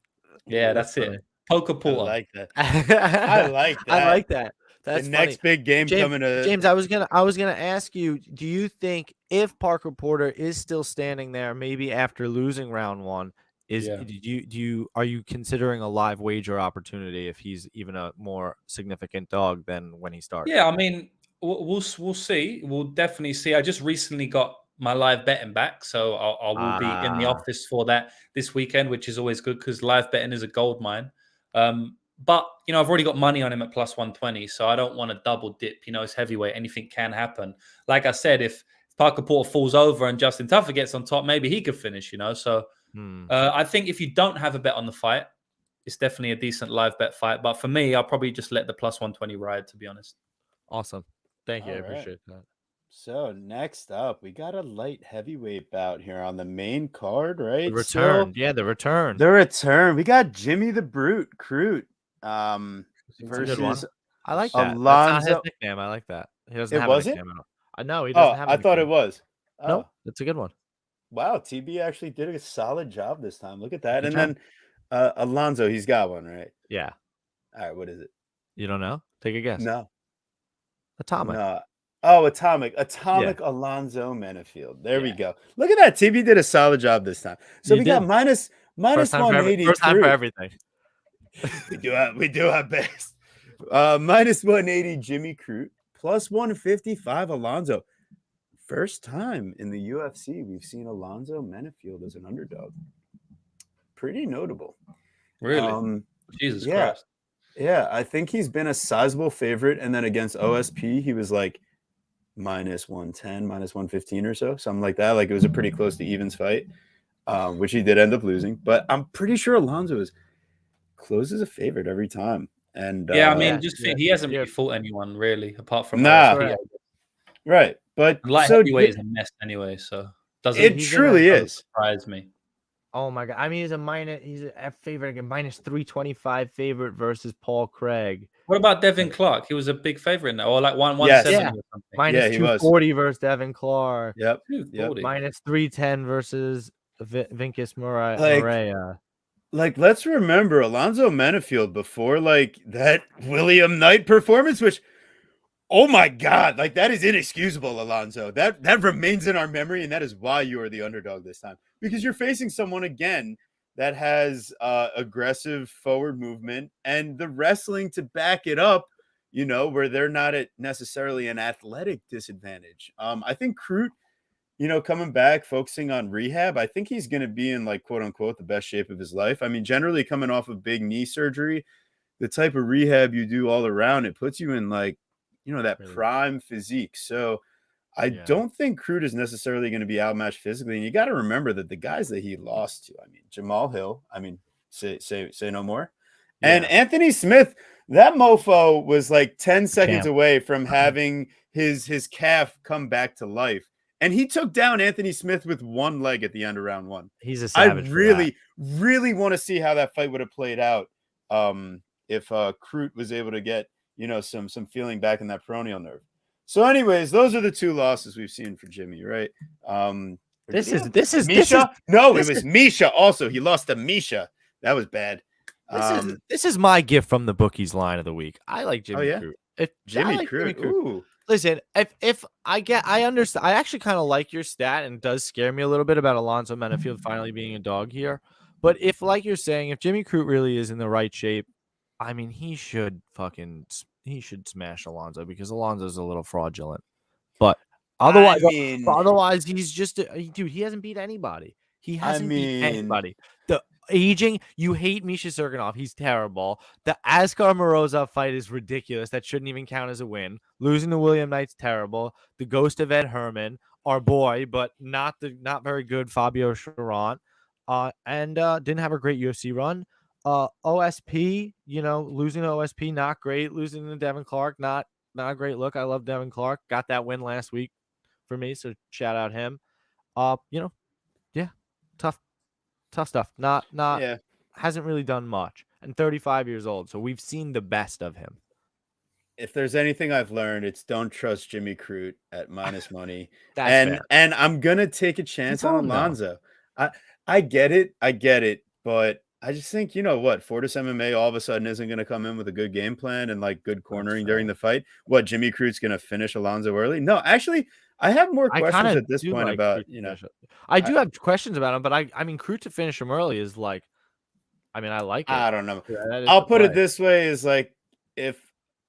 Yeah, that's it. Poker Porter. I like that. I like that. That's the next big game coming to James. I was gonna ask you, do you think if Parker Porter is still standing there, maybe after losing round 1, are you considering a live wager opportunity if he's even a more significant dog than when he started? Yeah, I mean, we'll see. We'll definitely see. I just recently got my live betting back, so I will be in the office for that this weekend, which is always good because live betting is a gold mine. But I've already got money on him at plus 120, so I don't want to double dip. It's heavyweight; anything can happen. Like I said, if Parker Porter falls over and Justin Tafa gets on top, maybe he could finish. So I think if you don't have a bet on the fight, it's definitely a decent live bet fight. But for me, I'll probably just let the plus 120 ride. To be honest. Awesome, thank you. I appreciate that. So next up, we got a light heavyweight bout here on the main card, right? The return. The return. The return. We got Jimmy the Brute, Crute, versus I like that. Alonzo. That's not his nickname. I like that. He doesn't have a nickname. I know he doesn't have a nickname. I thought it was. No, that's a good one. Wow, TB actually did a solid job this time. Look at that. And then Alonzo, he's got one, right? Yeah. All right, what is it? You don't know? Take a guess. No. Atomic. No. Oh, Atomic Alonzo Menifield. There we go. Look at that. TB did a solid job this time. So we got minus First time 180. first time for everything. we do our best. Minus 180 Jimmy Crute, plus 155 Alonzo. First time in the UFC we've seen Alonzo Menifield as an underdog. Pretty notable. Really? Jesus Christ. Yeah, I think he's been a sizable favorite, and then against OSP he was like minus 110, minus 115 or so, something like that. Like it was a pretty close to evens fight, which he did end up losing. But I'm pretty sure Alonzo is close as a favorite every time. And yeah, I mean, he hasn't really fought anyone really apart from OSP, right? But light heavyweight is a mess anyway, so it truly is. Surprise me. Oh my god! I mean, he's a favorite again, minus 325 favorite versus Paul Craig. What about Devin Clark? He was a big favorite in that, or like 170 or something. Minus 240 versus Devin Clark. Yep. Minus 310 versus Vincus Moreira. Like, let's remember Alonzo Menifield before like that William Knight performance, which, oh my God, like that is inexcusable, Alonzo. That remains in our memory, and that is why you are the underdog this time, because you're facing someone again that has aggressive forward movement and the wrestling to back it up, you know, where they're not at necessarily an athletic disadvantage. I think Crute, you know, coming back, focusing on rehab, I think he's going to be in like, quote unquote, the best shape of his life. I mean, generally coming off of big knee surgery, the type of rehab you do all around, it puts you in like, you know, that prime physique. So I don't think Crute is necessarily going to be outmatched physically. And you got to remember that the guys that he lost to, I mean, Jamal Hill, I mean, say no more. And Anthony Smith, that mofo was like 10 seconds away from having his calf come back to life. And he took down Anthony Smith with one leg at the end of round one. He's a savage. I really want to see how that fight would have played out if Crute was able to get, you know, some feeling back in that peroneal nerve. So anyways, those are the two losses we've seen for Jimmy, right? This is Misha. No, it was Misha also. He lost to Misha. That was bad. This is my gift from the bookies line of the week. I like Jimmy Crute. Jimmy Crute. Ooh. Listen, if I understand, I actually kind of like your stat, and it does scare me a little bit about Alonzo Menifield finally being a dog here. But if, like you're saying, if Jimmy Crute really is in the right shape, I mean, he should smash Alonzo, because Alonzo's a little fraudulent. But otherwise, he's just dude. He hasn't beat anybody. He hasn't beat anybody. The aging, you hate Misha Serkinov. He's terrible. The Askar Morozov fight is ridiculous. That shouldn't even count as a win. Losing to William Knight's terrible. The ghost of Ed Herman, our boy, but not very good Fabio Charant. And didn't have a great UFC run. OSP, you know, losing to OSP, not great. Losing to Devin Clark, not a great look. I love Devin Clark. Got that win last week for me, so shout out him. You know, tough stuff. Not hasn't really done much. And 35 years old, so we've seen the best of him. If there's anything I've learned, it's don't trust Jimmy Crute at minus money. That's fair. And I'm gonna take a chance on Alonzo. I get it, but I just think, you know what, Fortis MMA all of a sudden isn't going to come in with a good game plan and like good cornering during the fight. What, Jimmy Crute's going to finish Alonzo early? No, actually, I have more questions at this point about, you know. I do have questions about him, but I mean, Crute to finish him early is like, I mean, I like it. I don't know. I'll put it this way, is like, if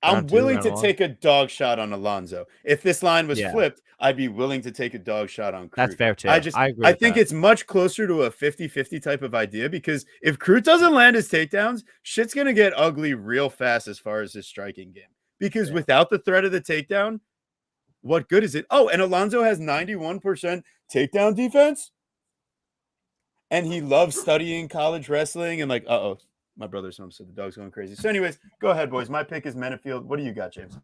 I'm willing to take a dog shot on Alonzo. If this line was flipped, I'd be willing to take a dog shot on Crute. That's fair too. I agree. I think it's much closer to a 50-50 type of idea, because if Crute doesn't land his takedowns, shit's going to get ugly real fast as far as his striking game. Because without the threat of the takedown, what good is it? Oh, and Alonzo has 91% takedown defense. And he loves studying college wrestling and like, my brother's home, so the dog's going crazy. So anyways, go ahead, boys. My pick is Menifield. What do you got, James?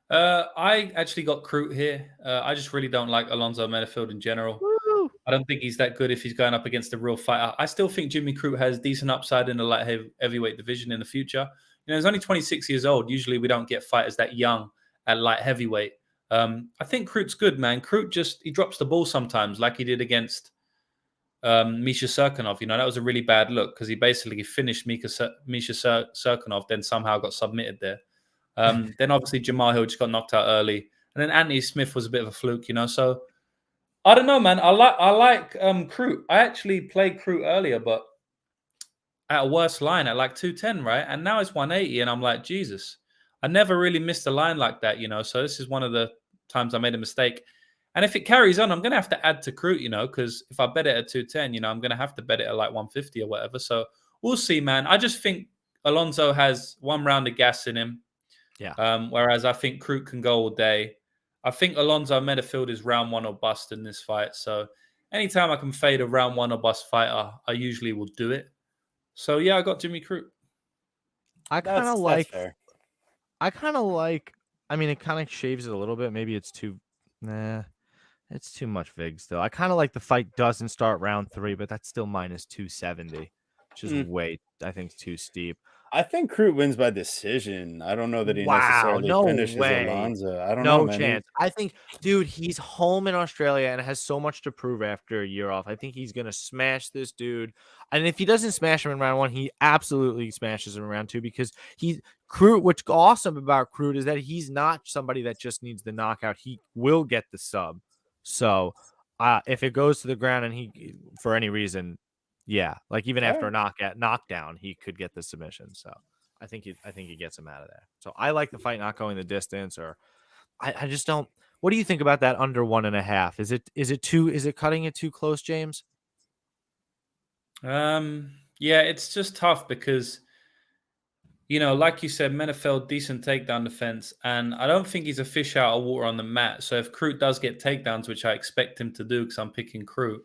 I actually got Crute here. I just really don't like Alonzo Menifield in general. Woo! I don't think he's that good if he's going up against a real fighter. I still think Jimmy Crute has decent upside in the light heavyweight division in the future. You know, he's only 26 years old. Usually we don't get fighters that young at light heavyweight. I think Crute's good, man. Crute he drops the ball sometimes, like he did against Misha Serkinov. You know, that was a really bad look, because he basically finished Misha Serkinov, then somehow got submitted there. Then obviously Jamal Hill just got knocked out early, and then Anthony Smith was a bit of a fluke, So I don't know, man. I like Crute. I actually played Crute earlier, but at a worse line at like 210, right? And now it's 180, and I'm like, Jesus, I never really missed a line like that, So this is one of the times I made a mistake. And if it carries on, I'm going to have to add to Crute, because if I bet it at 210, I'm going to have to bet it at like 150 or whatever. So we'll see, man. I just think Alonso has one round of gas in him. Yeah. Whereas I think Crute can go all day. I think Alonso Menifield is round one or bust in this fight. So anytime I can fade a round one or bust fighter, I usually will do it. So yeah, I got Jimmy Crute. I kind of like. fair. I mean, it kind of shaves it a little bit. Maybe it's too. Nah, it's too much vig still. I kind of like the fight doesn't start round 3, but that's still minus 270, which is way, I think, too steep. I think Crute wins by decision. I don't know that he Wow, necessarily no finishes way. Alonso. I don't know, No man. chance. I think, dude, he's home in Australia and has so much to prove after a year off. I think he's going to smash this dude. And if he doesn't smash him in round 1, he absolutely smashes him in round 2 because Crute, what's awesome about Crute is that he's not somebody that just needs the knockout. He will get the sub. So if it goes to the ground and he, for any reason, yeah, like even after a knockdown, he could get the submission. So I think he gets him out of there. So I like the fight not going the distance, or I just don't. What do you think about that under 1.5? Is it cutting it too close, James? Yeah, it's just tough because like you said, Menifield decent takedown defense, and I don't think he's a fish out of water on the mat. So if Crute does get takedowns, which I expect him to do because I'm picking Crute,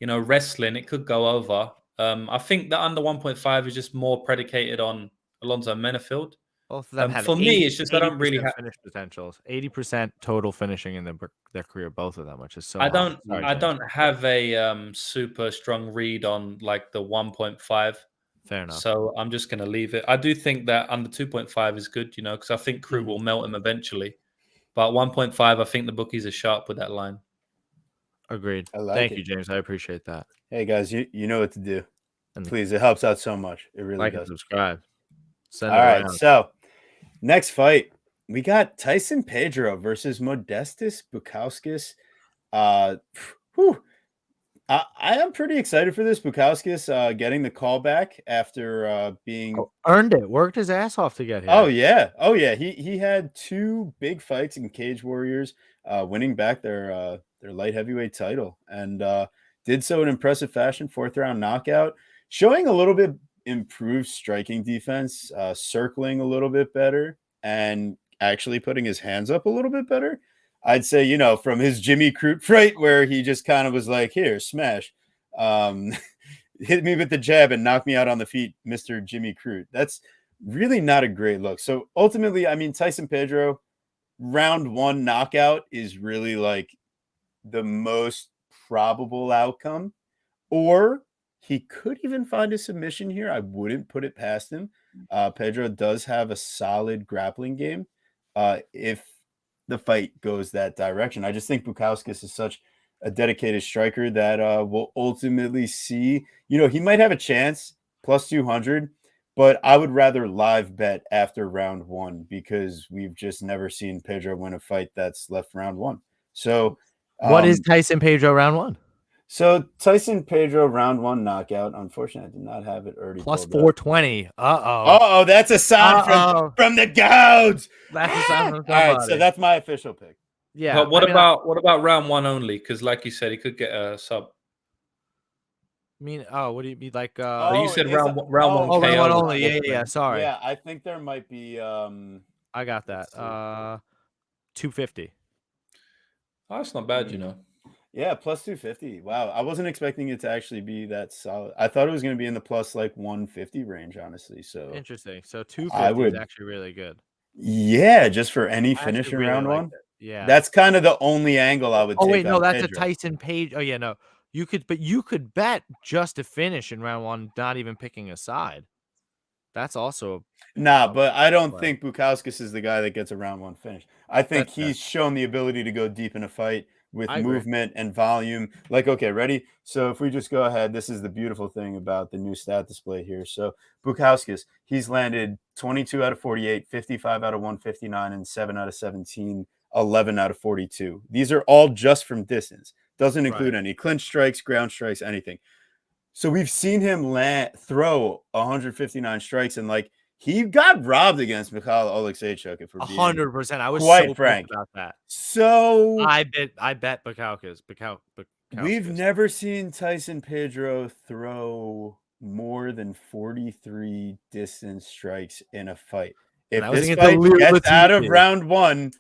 wrestling, it could go over. I think the under 1.5 is just more predicated on Alonso Menifield. Both of them have for me, it's just I don't really have finish potentials. 80% total finishing in their career, both of them, which is so. I don't have a super strong read on like the 1.5. Fair enough. So I'm just going to leave it. I do think that under 2.5 is good, because I think Crute will melt him eventually. But 1.5, I think the bookies are sharp with that line. Agreed. I like Thank it. you, James. I appreciate that. Hey guys, you know what to do. Please, it helps out so much. It really does. And subscribe. All right, so next fight, we got Tyson Pedro versus Modestas Bukauskas. I am pretty excited for this. Bukauskas getting the call back after being earned it, worked his ass off to get here. Oh yeah. He had 2 big fights in Cage Warriors, winning back their light heavyweight title, and did so in impressive fashion. 4th round knockout, showing a little bit improved striking defense, circling a little bit better, and actually putting his hands up a little bit better. I'd say, from his Jimmy Crute fight where he just kind of was like, here, smash, hit me with the jab and knock me out on the feet, Mr. Jimmy Crute. That's really not a great look. So ultimately, I mean, Tyson Pedro, round 1 knockout is really like the most probable outcome, or he could even find a submission here. I wouldn't put it past him. Pedro does have a solid grappling game. If the fight goes that direction, I just think Bukauskas is such a dedicated striker that we'll ultimately see. He might have a chance plus 200, but I would rather live bet after round 1 because we've just never seen Pedro win a fight that's left round 1. So what is Tyson Pedro round 1? So Tyson Pedro round 1 knockout. Unfortunately, I did not have it already. Plus 420. Uh-oh, that's a sign from the goats. That's a sign from somebody. All right, so that's my official pick. Yeah. But what about round 1 only? Because like you said, he could get a sub. What do you mean? Like you said round 1 round 1 only. Yeah. Sorry. Yeah, I think there might be I got that. 250. Oh, that's not bad, Yeah, plus 250. Wow, I wasn't expecting it to actually be that solid. I thought it was going to be in the plus like 150 range, honestly. So interesting. So 250 is actually really good. Yeah, just for any finish in round 1. Yeah, that's kind of the only angle I would. Oh wait, no, that's Pedro. A Tyson Page. Oh yeah, no, you could bet just to finish in round 1, not even picking a side. That's also but I don't think Bukauskas is the guy that gets a round 1 finish. I think he's shown the ability to go deep in a fight. with I agree. movement and volume. Like, okay, ready? So if we just go ahead, this is the beautiful thing about the new stat display here. So Bukauskas, he's landed 22 out of 48, 55 out of 159, and 7 out of 17, 11 out of 42. These are all just from distance. Doesn't include any clinch strikes, ground strikes, anything. So we've seen him throw 159 strikes, and like he got robbed against Mikhail Oleksiejczuk, if we're being 100%. I was quite so frank pissed about that. So I bet Bukauskas. we've never seen Tyson Pedro throw more than 43 distance strikes in a fight. If that was this against the fight gets Latifi. out of round one,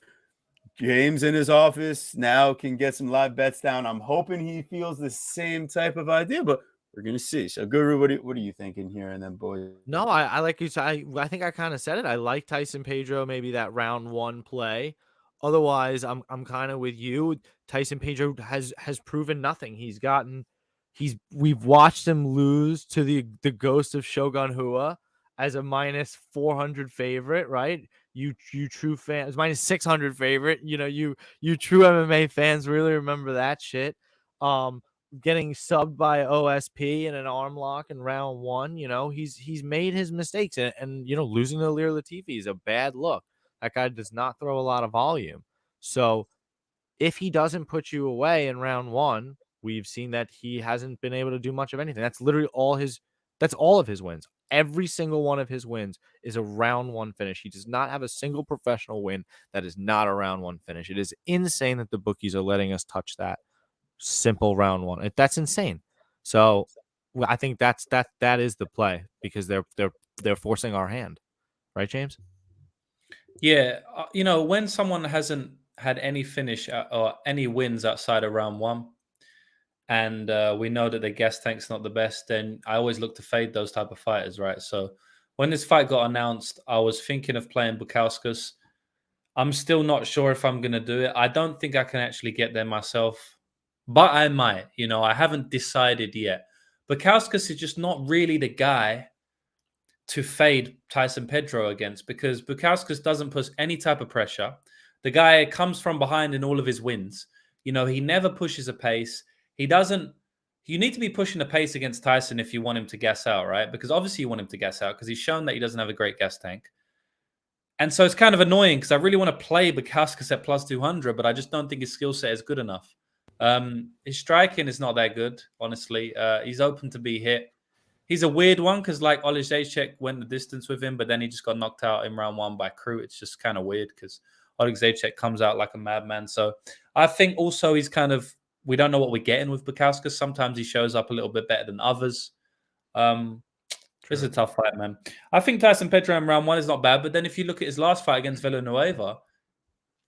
James in his office now can get some live bets down. I'm hoping he feels the same type of idea, but we're gonna see. So, Guru, what are you thinking here? And then, boys. No, I like you said. I think I kind of said it. I like Tyson Pedro, maybe that round one play. Otherwise, I'm kind of with you. Tyson Pedro has proven nothing. We've watched him lose to the ghost of Shogun Rua as a minus 400 favorite, right? You true fans, minus 600 favorite. You know, you true MMA fans really remember that shit. Getting subbed by OSP in an arm lock in round one. You know, he's made his mistakes, and you know, losing to Ilir Latifi is a bad look. That guy does not throw a lot of volume. So if he doesn't put you away in round one, we've seen that he hasn't been able to do much of anything. That's literally that's all of his wins. Every single one of his wins is a round one finish. He does not have a single professional win that is not a round one finish. It is insane that the bookies are letting us touch that simple round one. That's insane. So I think that is the play, because they're forcing our hand, right, James? Yeah, you know, when someone hasn't had any finish or any wins outside of round one, and we know that the gas tank's not the best, then I always look to fade those type of fighters, right? So when this fight got announced, I was thinking of playing Bukauskas. I'm still not sure if I'm going to do it. I don't think I can actually get there myself, but I might. You know, I haven't decided yet. Bukauskas is just not really the guy to fade Tyson Pedro against, because Bukauskas doesn't put any type of pressure. The guy comes from behind in all of his wins. You know, he never pushes a pace. He doesn't. You need to be pushing a pace against Tyson if you want him to gas out, right? Because obviously you want him to gas out because he's shown that he doesn't have a great gas tank. And so it's kind of annoying because I really want to play Bukauskas at plus 200, but I just don't think his skill set is good enough. His striking is not that good, honestly. He's open to be hit. He's a weird one because, like, Oleksiejczuk went the distance with him, but then he just got knocked out in round one by Crute. It's just kind of weird because Oleksiejczuk comes out like a madman. So I think also he's kind of, we don't know what we're getting with Bukauskas. Sometimes he shows up a little bit better than others. It's a tough fight, man. I think Tyson Pedro in round one is not bad, but then if you look at his last fight against Villanueva,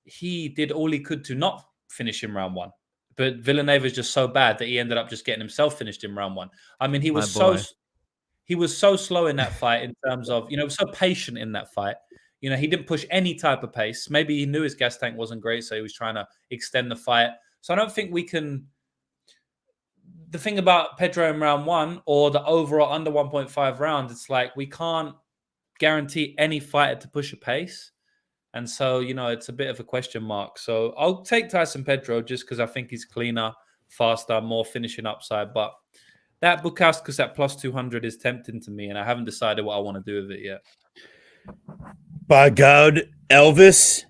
he did all he could to not finish in round one. But Villanueva is just so bad that he ended up just getting himself finished in round one. I mean, he was so slow in that fight in terms of, you know, so patient in that fight. You know, he didn't push any type of pace. Maybe he knew his gas tank wasn't great, so he was trying to extend the fight. So I don't think we can. The thing about Pedro in round one or the overall under 1.5 rounds, it's like we can't guarantee any fighter to push a pace. And so, you know, it's a bit of a question mark. So I'll take Tyson Pedro just because I think he's cleaner, faster, more finishing upside. But that Bukauskas at plus 200 is tempting to me, and I haven't decided what I want to do with it yet. By God, Elvis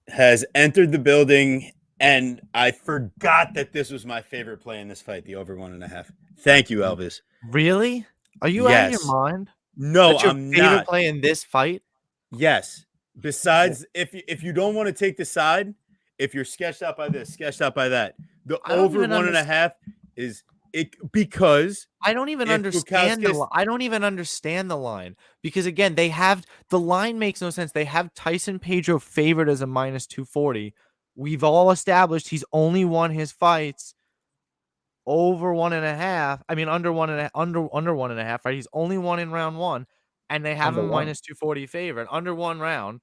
has entered the building, and I forgot that this was my favorite play in this fight, the over 1.5. Thank you, Elvis. Really? Are you out of your mind? No, That's your I'm favorite not. play in this fight? Yes. Besides, if you don't want to take the side, if you're sketched out by this, sketched out by that, the over 1.5 is it, because I don't even understand I don't even understand the line, because again, the line makes no sense. They have Tyson Pedro favored as a minus 240. We've all established he's only won his fights over 1.5. I mean, under 1.5, right? He's only won in round one, and they have him minus 240 favorite under one round,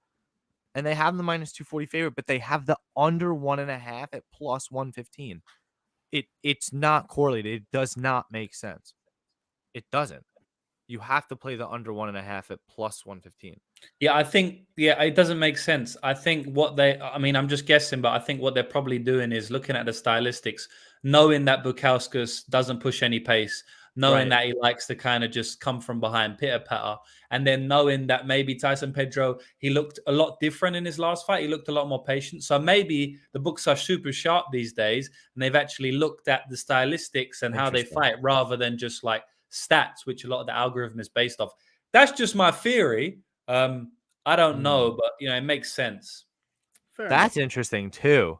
and they have the minus 240 favorite, but they have the under 1.5 at plus 115. It's not correlated. It does not make sense. It doesn't. you have to play the under 1.5 at plus 115. Yeah, I think, it doesn't make sense. I think I'm just guessing, but I think what they're probably doing is looking at the stylistics, knowing that Bukauskas doesn't push any pace, knowing that he likes to kind of just come from behind, pitter-patter, and then knowing that maybe Tyson Pedro, he looked a lot different in his last fight. He looked a lot more patient. So maybe the books are super sharp these days, and they've actually looked at the stylistics and how they fight rather than just like stats, which a lot of the algorithm is based off. That's just my theory. I don't know, but it makes sense. That's interesting too.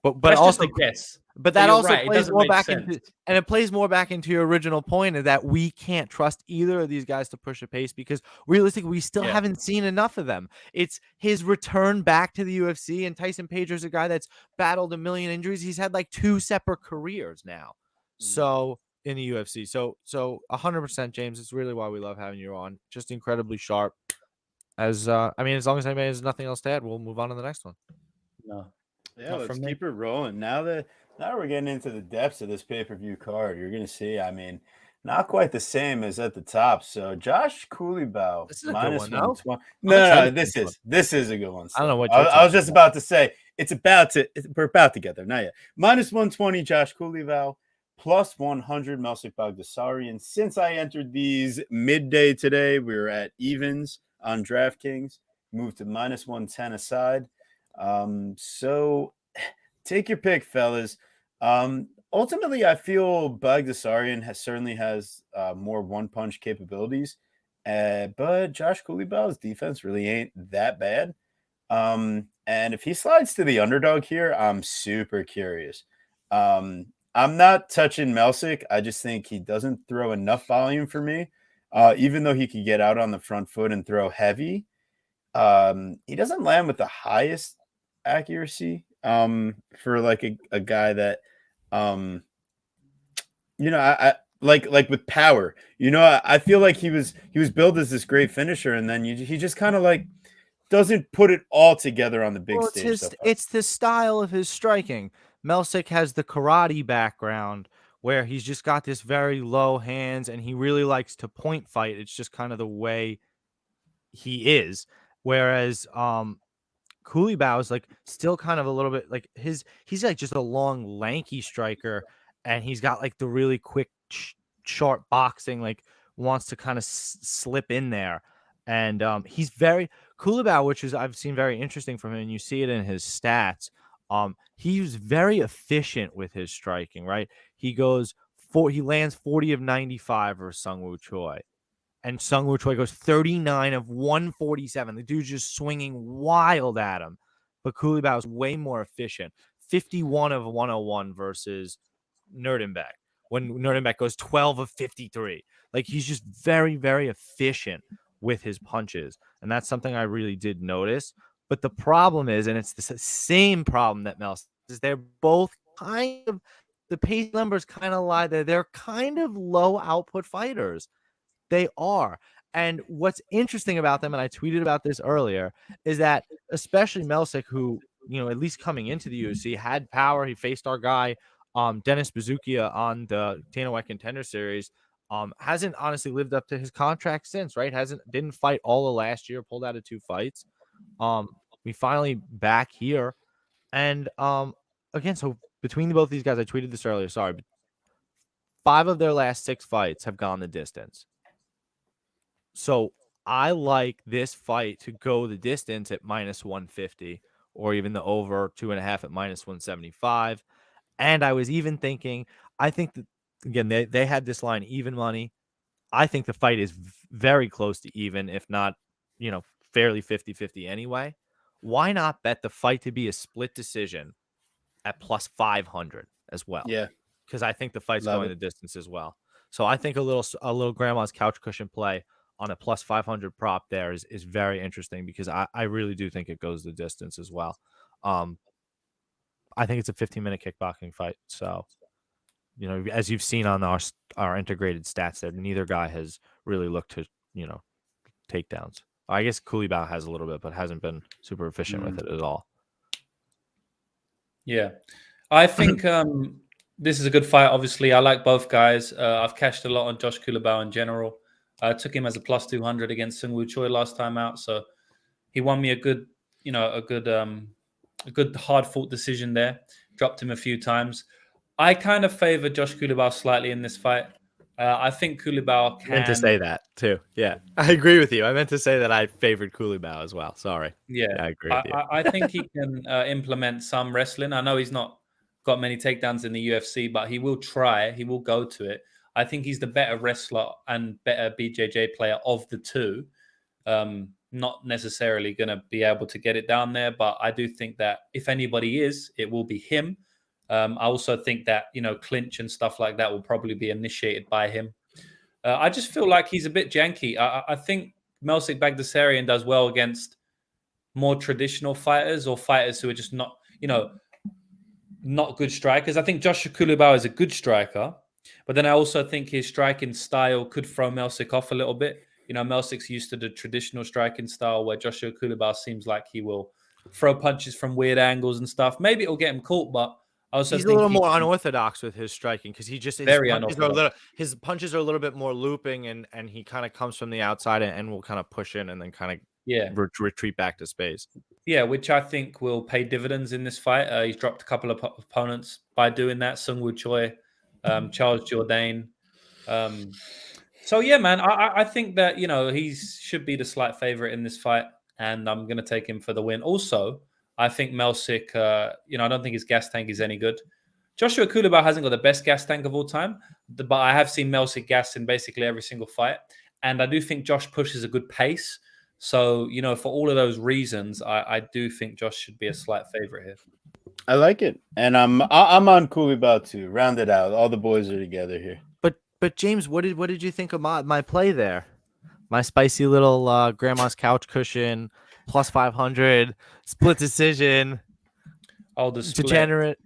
But that's also just a guess. But that also right. plays more back into, and it plays more back into your original point of that we can't trust either of these guys to push a pace because realistically, we still haven't seen enough of them. It's his return back to the UFC, and Tyson Pedro's a guy that's battled a million injuries. He's had like 2 separate careers now. So in the UFC, so 100%, James. It's really why we love having you on. Just incredibly sharp. As long as anybody has nothing else to add, we'll move on to the next one. No. Yeah, let's keep it rolling. Now we're getting into the depths of this pay-per-view card. You're going to see, not quite the same as at the top. So Josh Culibao, this is a minus good one, 120. No, this is a good one. I don't know what I was just about to say. We're about to get there. Not yet. Minus 120, Josh Culibao. Plus 100, Baghdasaryan. Since I entered these midday today, we were at evens on DraftKings. Moved to minus 110 aside. So take your pick, fellas. Ultimately, I feel Baghdasaryan certainly has more one-punch capabilities, but Josh Culibao's defense really ain't that bad. And if he slides to the underdog here, I'm super curious. I'm not touching Melsik. I just think he doesn't throw enough volume for me. Even though he could get out on the front foot and throw heavy, he doesn't land with the highest accuracy for like a guy that I like with power. I feel like he was billed as this great finisher, and then he just kind of like doesn't put it all together on the big stage. It's the style of his striking. Melsik has the karate background where he's just got this very low hands and he really likes to point fight. It's just kind of the way he is. Whereas Culibao is like still kind of a little bit like he's like just a long, lanky striker, and he's got like the really quick, sharp boxing, like wants to kind of slip in there. And he's very Culibao, which is I've seen very interesting from him, and you see it in his stats. He's very efficient with his striking, right? He lands 40 of 95 versus Sungwoo Choi. And Sungwoo Choi goes 39 of 147. The dude's just swinging wild at him. But Culibao is way more efficient. 51 of 101 versus Nerdenbeck. When Nerdenbeck goes 12 of 53. Like, he's just very, very efficient with his punches. And that's something I really did notice. But the problem is, and it's the same problem that Mel says, they're both kind of, the pace numbers kind of lie there. They're kind of low output fighters. They are. And what's interesting about them, and I tweeted about this earlier, is that especially Melsik, who, at least coming into the UFC, had power. He faced our guy, Dennis Bazukia, on the Dana White Contender Series. Hasn't honestly lived up to his contract since, right? Didn't fight all of last year, pulled out of 2 fights. We finally back here. And again, so between both these guys, I tweeted this earlier, sorry, but 5 of their last 6 fights have gone the distance. So I like this fight to go the distance at minus 150 or even the over 2.5 at minus 175. And I was even thinking, I think that, again, they had this line even money. I think the fight is very close to even, if not, fairly 50-50 anyway. Why not bet the fight to be a split decision at plus 500 as well? Yeah. Because I think the fight's going the distance as well. So I think a little grandma's couch cushion play on a plus 500 prop there is very interesting, because I really do think it goes the distance as well. I think it's a 15-minute kickboxing fight. So, as you've seen on our integrated stats there, neither guy has really looked to, takedowns. I guess Culibao has a little bit, but hasn't been super efficient with it at all. Yeah. I think this is a good fight. Obviously, I like both guys. I've cashed a lot on Josh Culibao in general. Took him as a plus 200 against Sung Woo Choi last time out, so he won me a good hard fought decision there. Dropped him a few times. I kind of favor Josh Culibao slightly in this fight. I think Culibao I meant to can. say that too. Yeah, I agree with you. I meant to say that I favored Culibao as well. Sorry. Yeah, I agree with you. I think he can implement some wrestling. I know he's not got many takedowns in the UFC, but he will try. He will go to it. I think he's the better wrestler and better BJJ player of the two. Not necessarily going to be able to get it down there, but I do think that if anybody is, it will be him. I also think that, clinch and stuff like that will probably be initiated by him. I just feel like he's a bit janky. I think Melsik Baghdasaryan does well against more traditional fighters or fighters who are just not, not good strikers. I think Joshua Culibao is a good striker, but then I also think his striking style could throw Melsik off a little bit. Melsik's used to the traditional striking style where Joshua Culibao seems like he will throw punches from weird angles and stuff. Maybe it'll get him caught, but I also He's think a little more unorthodox with his striking because his punches are a little bit more looping and he kind of comes from the outside and will kind of push in and then kind of retreat back to space. Yeah, which I think will pay dividends in this fight. He's dropped a couple of opponents by doing that. Sung Woo Choi, Charles Jourdain. So yeah, man, I think that he should be the slight favorite in this fight, and I'm going to take him for the win. Also, I think Melsik, I don't think his gas tank is any good. Joshua Culibao hasn't got the best gas tank of all time, but I have seen Melsik gas in basically every single fight, and I do think Josh pushes a good pace. So for all of those reasons, I do think Josh should be a slight favorite here. I like it, and I'm on Culibao too. Round it out. All the boys are together here. But James, what did you think of my play there? My spicy little grandma's couch cushion, plus 500, split decision. Oh, the split. Degenerate.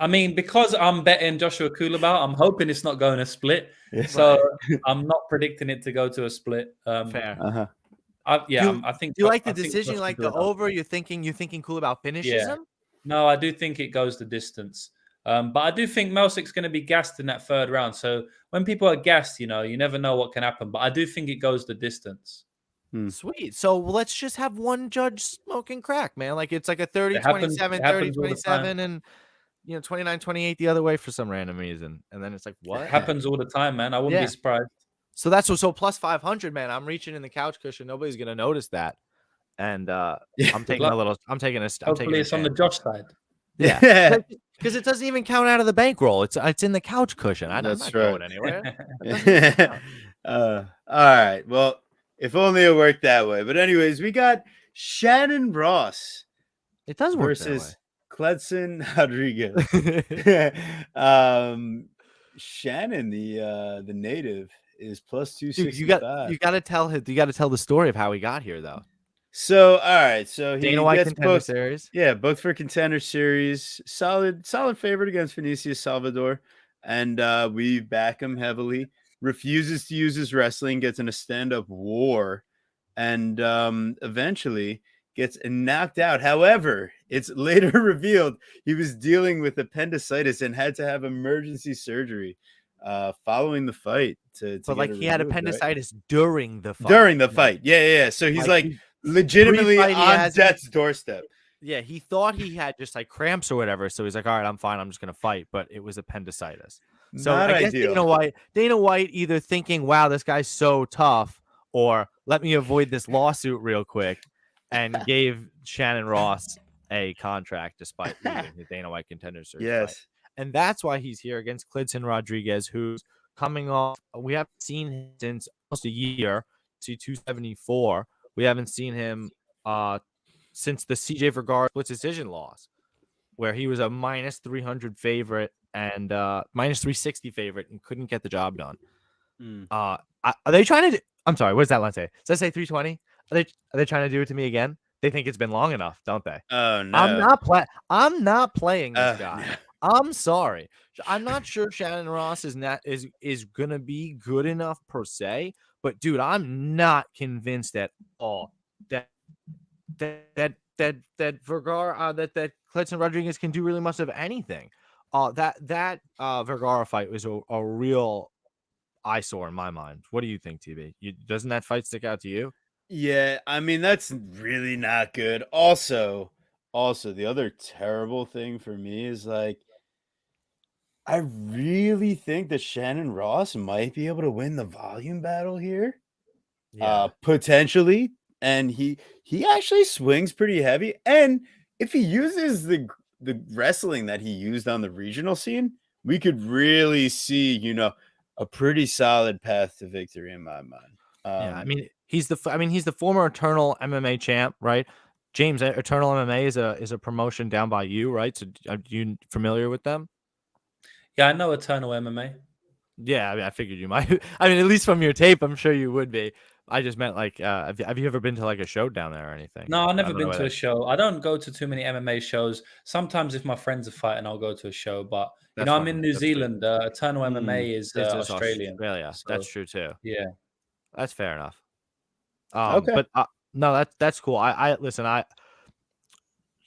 I mean, because I'm betting Joshua Culibao, I'm hoping it's not going to split. So I'm not predicting it to go to a split. Fair. Uh-huh. I think. Do you like the decision? You like the over? You're thinking Culibao finishes him? No, I do think it goes the distance. But I do think Melsik's going to be gassed in that third round. So when people are gassed, you never know what can happen. But I do think it goes the distance. Sweet. So let's just have one judge smoking crack, man. Like it's like a 30-27, 30-27, and 29-28 the other way for some random reason. And then it's like, what? It happens all the time, man. I wouldn't be surprised. So that's so plus 500, man. I'm reaching in the couch cushion. Nobody's gonna notice that. And I'm taking Hopefully it's on the Josh side. Yeah. Because it doesn't even count out of the bankroll. It's in the couch cushion. I'm not going anywhere. All right. Well, if only it worked that way. But anyways, we got Shannon Ross. It does work versus Cledson Rodrigues. Shannon, the native, is plus 265. You got to tell the story of how he got here, though. So, all right. So he Dana White gets Contender booked, Series. Yeah, booked for Contender Series. Solid favorite against Vinicius Salvador. And we back him heavily. Refuses to use his wrestling, gets in a stand-up war, and eventually gets knocked out. However, it's later revealed he was dealing with appendicitis and had to have emergency surgery following the fight. But he had appendicitis, right? During the fight. During the fight. Yeah. So he's legitimately on death's doorstep. Yeah, he thought he had just cramps or whatever. So he's like, all right, I'm fine. I'm just going to fight. But it was appendicitis. So Not I guess ideal. Dana White either thinking, wow, this guy's so tough, or let me avoid this lawsuit real quick, and gave Shannon Ross a contract despite losing the Dana White Contender Series. Yes. Fight. And that's why he's here against Cledson Rodrigues, who's coming off. We haven't seen him since almost a year. See 274. We haven't seen him since the CJ Vergara split decision loss, where he was a minus 300 favorite and minus 360 favorite and couldn't get the job done. Are they trying to I'm sorry, what does that line say? Does that say 320? Are they trying to do it to me again? They think it's been long enough, don't they? Oh no. I'm not playing this guy. No. I'm sorry. I'm not sure Shannon Ross is gonna be good enough per se, but dude, I'm not convinced at all that Vergara that Cledson Rodrigues can do really much of anything. That Vergara fight was a real eyesore in my mind. What do you think, TB? Doesn't that fight stick out to you? Yeah, I mean that's really not good. Also, the other terrible thing for me is like I really think that Shannon Ross might be able to win the volume battle here. Potentially, and he actually swings pretty heavy, and if he uses the wrestling that he used on the regional scene, we could really see, a pretty solid path to victory in my mind. Yeah, I mean he's the former Eternal MMA champ, right? James, Eternal MMA is a promotion down by you, right? So are you familiar with them? Yeah, I know Eternal MMA. Yeah, I mean, I figured you might. I mean, at least from your tape, I'm sure you would be. I just meant like, have you ever been to like a show down there or anything? No, I've never don't know been to a show. I don't go to too many MMA shows. Sometimes if my friends are fighting, I'll go to a show. But That's I'm fine. in New That's fair. Zealand. Eternal MMA is This is Australian. Australia. So, That's true too. yeah. That's fair enough. Okay. But no, that's cool. I listen.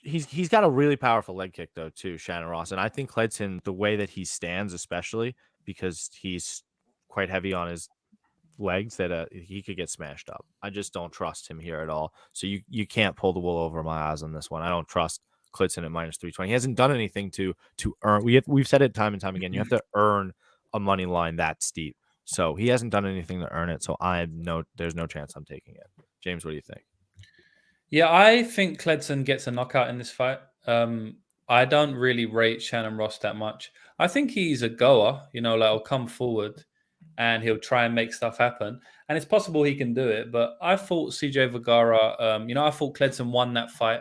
He's got a really powerful leg kick though too, Shannon Ross, and I think Cledson, the way that he stands, especially because he's quite heavy on his legs, that he could get smashed up. I just don't trust him here at all. So you can't pull the wool over my eyes on this one. I don't trust Cledson at -320. He hasn't done anything to earn. We've said it time and time again. You have to earn a money line that steep. So he hasn't done anything to earn it. So there's no chance I'm taking it. James, what do you think? Yeah, I think Cledson gets a knockout in this fight. I don't really rate Shannon Ross that much. I think he's a goer, like he'll come forward and he'll try and make stuff happen. And it's possible he can do it. But I thought CJ Vergara, I thought Cledson won that fight.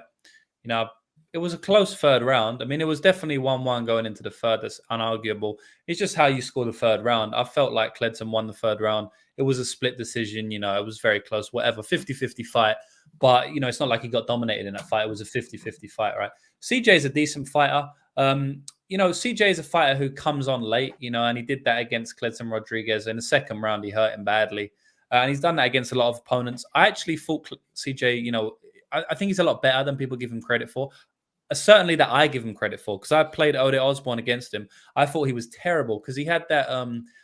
It was a close third round. I mean, it was definitely 1-1 going into the third. That's unarguable. It's just how you score the third round. I felt like Cledson won the third round. It was a split decision. It was very close, whatever, 50-50 fight. But, it's not like he got dominated in that fight. It was a 50-50 fight, right? CJ is a decent fighter. CJ is a fighter who comes on late, and he did that against Cledson Rodrigues. In the second round, he hurt him badly. And he's done that against a lot of opponents. I actually thought CJ, I think he's a lot better than people give him credit for. Certainly that I give him credit for, because I played Ode Osborne against him. I thought he was terrible because he had that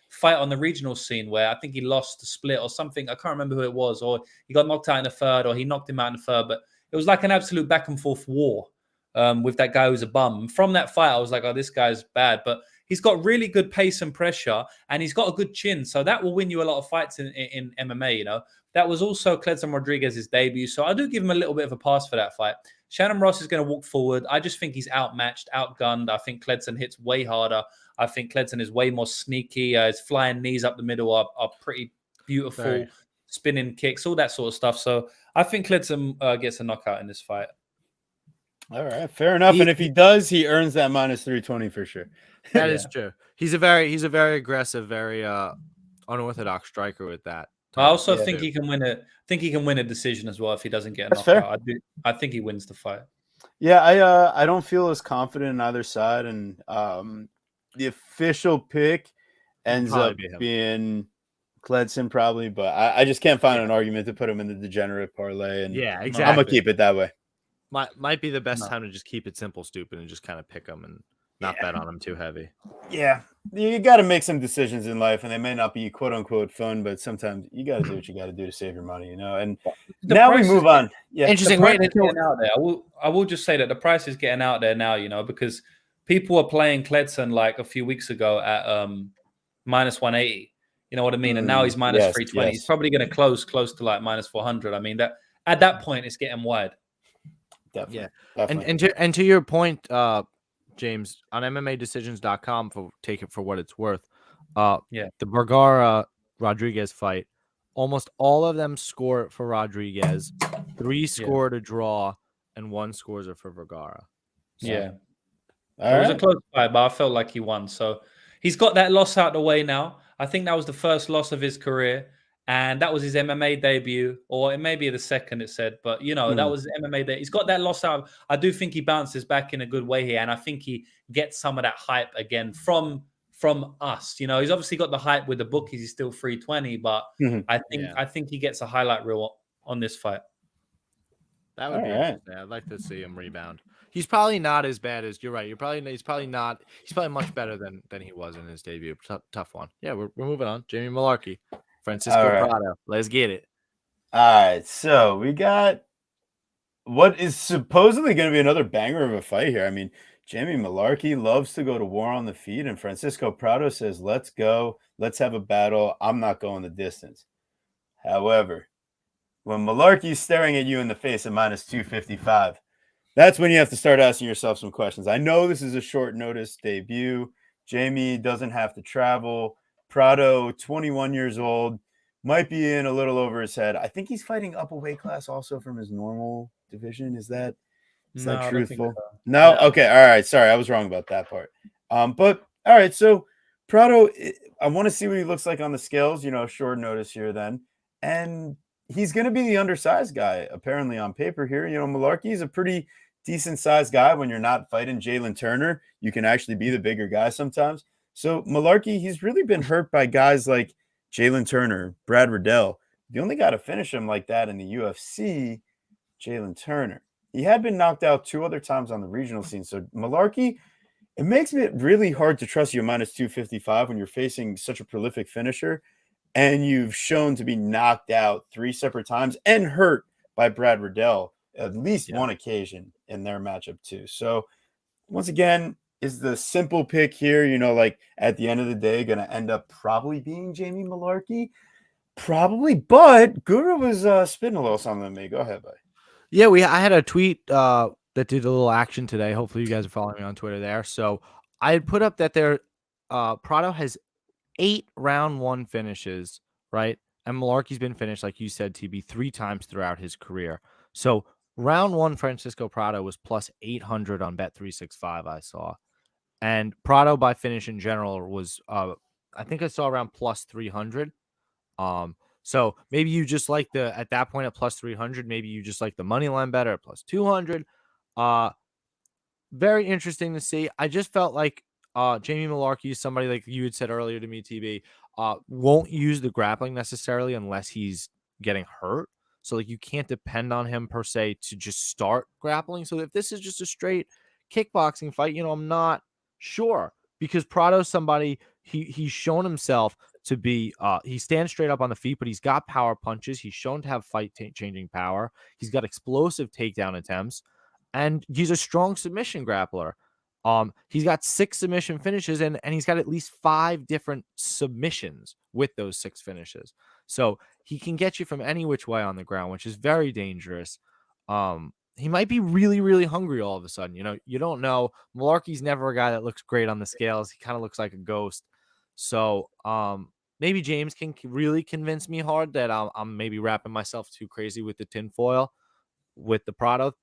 fight on the regional scene where I think he lost the split or something. I can't remember who it was, or he got knocked out in the third, or he knocked him out in the third. But it was like an absolute back and forth war with that guy who's a bum. From that fight, I was like, oh, this guy's bad. But he's got really good pace and pressure, and he's got a good chin. So that will win you a lot of fights in MMA, That was also Cledson Rodrigues' debut. So I do give him a little bit of a pass for that fight. Shannon Ross is going to walk forward. I just think he's outmatched, outgunned. I think Cledson hits way harder. I think Cledson is way more sneaky. His flying knees up the middle are pretty beautiful. Spinning kicks, all that sort of stuff. So I think Cledson gets a knockout in this fight. All right, fair enough. And if he does, he earns that -320 for sure. That is true. He's a very aggressive, very unorthodox striker with that. I also think he can win it. Think he can win a decision as well if he doesn't get a knockout. I think he wins the fight. Yeah, I don't feel as confident in either side, and the official pick ends up being Cledson probably, but I just can't find an argument to put him in the degenerate parlay. And yeah, exactly. I'm gonna keep it that way. Might be the best time to just keep it simple, stupid, and just kind of pick them and not bet on them too heavy. Yeah, you got to make some decisions in life, and they may not be quote unquote fun, but sometimes you got to do what you got to do to save your money, And now we move on. Yeah, interesting. Getting out there. I will just say that the price is getting out there now, because people were playing Cledson like a few weeks ago at -180. You know what I mean? And now he's -320. Yes. He's probably going to close to like -400. I mean, that at that point it's getting wide. Definitely. Yeah. Definitely. And to your point, James, on MMADecisions.com, take it for what it's worth. The Vergara Rodrigues fight, almost all of them score for Rodrigues. 3 scored a draw, and 1 scores it for Vergara. So, it was a close fight, but I felt like he won. So he's got that loss out of the way now. I think that was the first loss of his career. And that was his MMA debut, or it may be the second, it said. But, that was his MMA debut. He's got that loss out. I do think he bounces back in a good way here. And I think he gets some of that hype again from us. He's obviously got the hype with the bookies. He's still 320. But I think he gets a highlight reel on this fight. That would be interesting. I'd like to see him rebound. He's probably not as bad as you're right. He's probably not. He's probably much better than he was in his debut. Tough one. Yeah, we're moving on. Jamie Mullarkey, Francisco All right. Prado. Let's get it. All right. So we got what is supposedly going to be another banger of a fight here. I mean, Jamie Mullarkey loves to go to war on the feet, and Francisco Prado says, "Let's go. Let's have a battle. I'm not going the distance." However, when Mullarkey's staring at you in the face at minus 255, that's when you have to start asking yourself some questions. I know this is a short notice debut. Jamie doesn't have to travel. Prado, 21 years old, might be in a little over his head. I think he's fighting up a weight class also from his normal division. Is that No, I don't think truthful? so. No? No. Okay. All right. Sorry. I was wrong about that part. But all right. So Prado, I want to see what he looks like on the scales, short notice here then. And he's going to be the undersized guy, apparently, on paper here. Mullarkey is a pretty decent sized guy. When you're not fighting Jalen Turner, you can actually be the bigger guy sometimes. So Mullarkey, he's really been hurt by guys like Jalen Turner, Brad Riddell. The only guy to finish him like that in the UFC, Jalen Turner. He had been knocked out 2 other times on the regional scene. So Mullarkey, it makes it really hard to trust you at minus 255 when you're facing such a prolific finisher. And you've shown to be knocked out 3 separate times and hurt by Brad Riddell at least one occasion in their matchup too. So once again, is the simple pick here, like at the end of the day, going to end up probably being Jamie Mullarkey? Probably, but Guru was spitting a little something at me. Go ahead, buddy. Yeah, I had a tweet that did a little action today. Hopefully you guys are following me on Twitter there. So I had put up that Prado has 8 round 1 finishes, right? And Mullarkey's been finished, like you said, TB, 3 times throughout his career. So round 1, Francisco Prado was plus 800 on Bet365, I saw. And Prado by finish in general was, I think I saw around plus 300. So maybe you just like at that point at plus 300, maybe you just like the money line better at plus 200. Very interesting to see. I just felt like Jamie Mullarkey is somebody, like you had said earlier to me, TB, won't use the grappling necessarily unless he's getting hurt. So like you can't depend on him per se to just start grappling. So if this is just a straight kickboxing fight, I'm not sure, because Prado's somebody, he's shown himself to be he stands straight up on the feet, but he's got power punches. He's shown to have fight changing power. He's got explosive takedown attempts, and he's a strong submission grappler. He's got 6 submission finishes, and he's got at least 5 different submissions with those 6 finishes. So he can get you from any which way on the ground, which is very dangerous. He might be really, really hungry all of a sudden. You don't know. Mullarkey's never a guy that looks great on the scales. He kind of looks like a ghost. So maybe James can really convince me hard that I'm maybe wrapping myself too crazy with the tinfoil with the Prado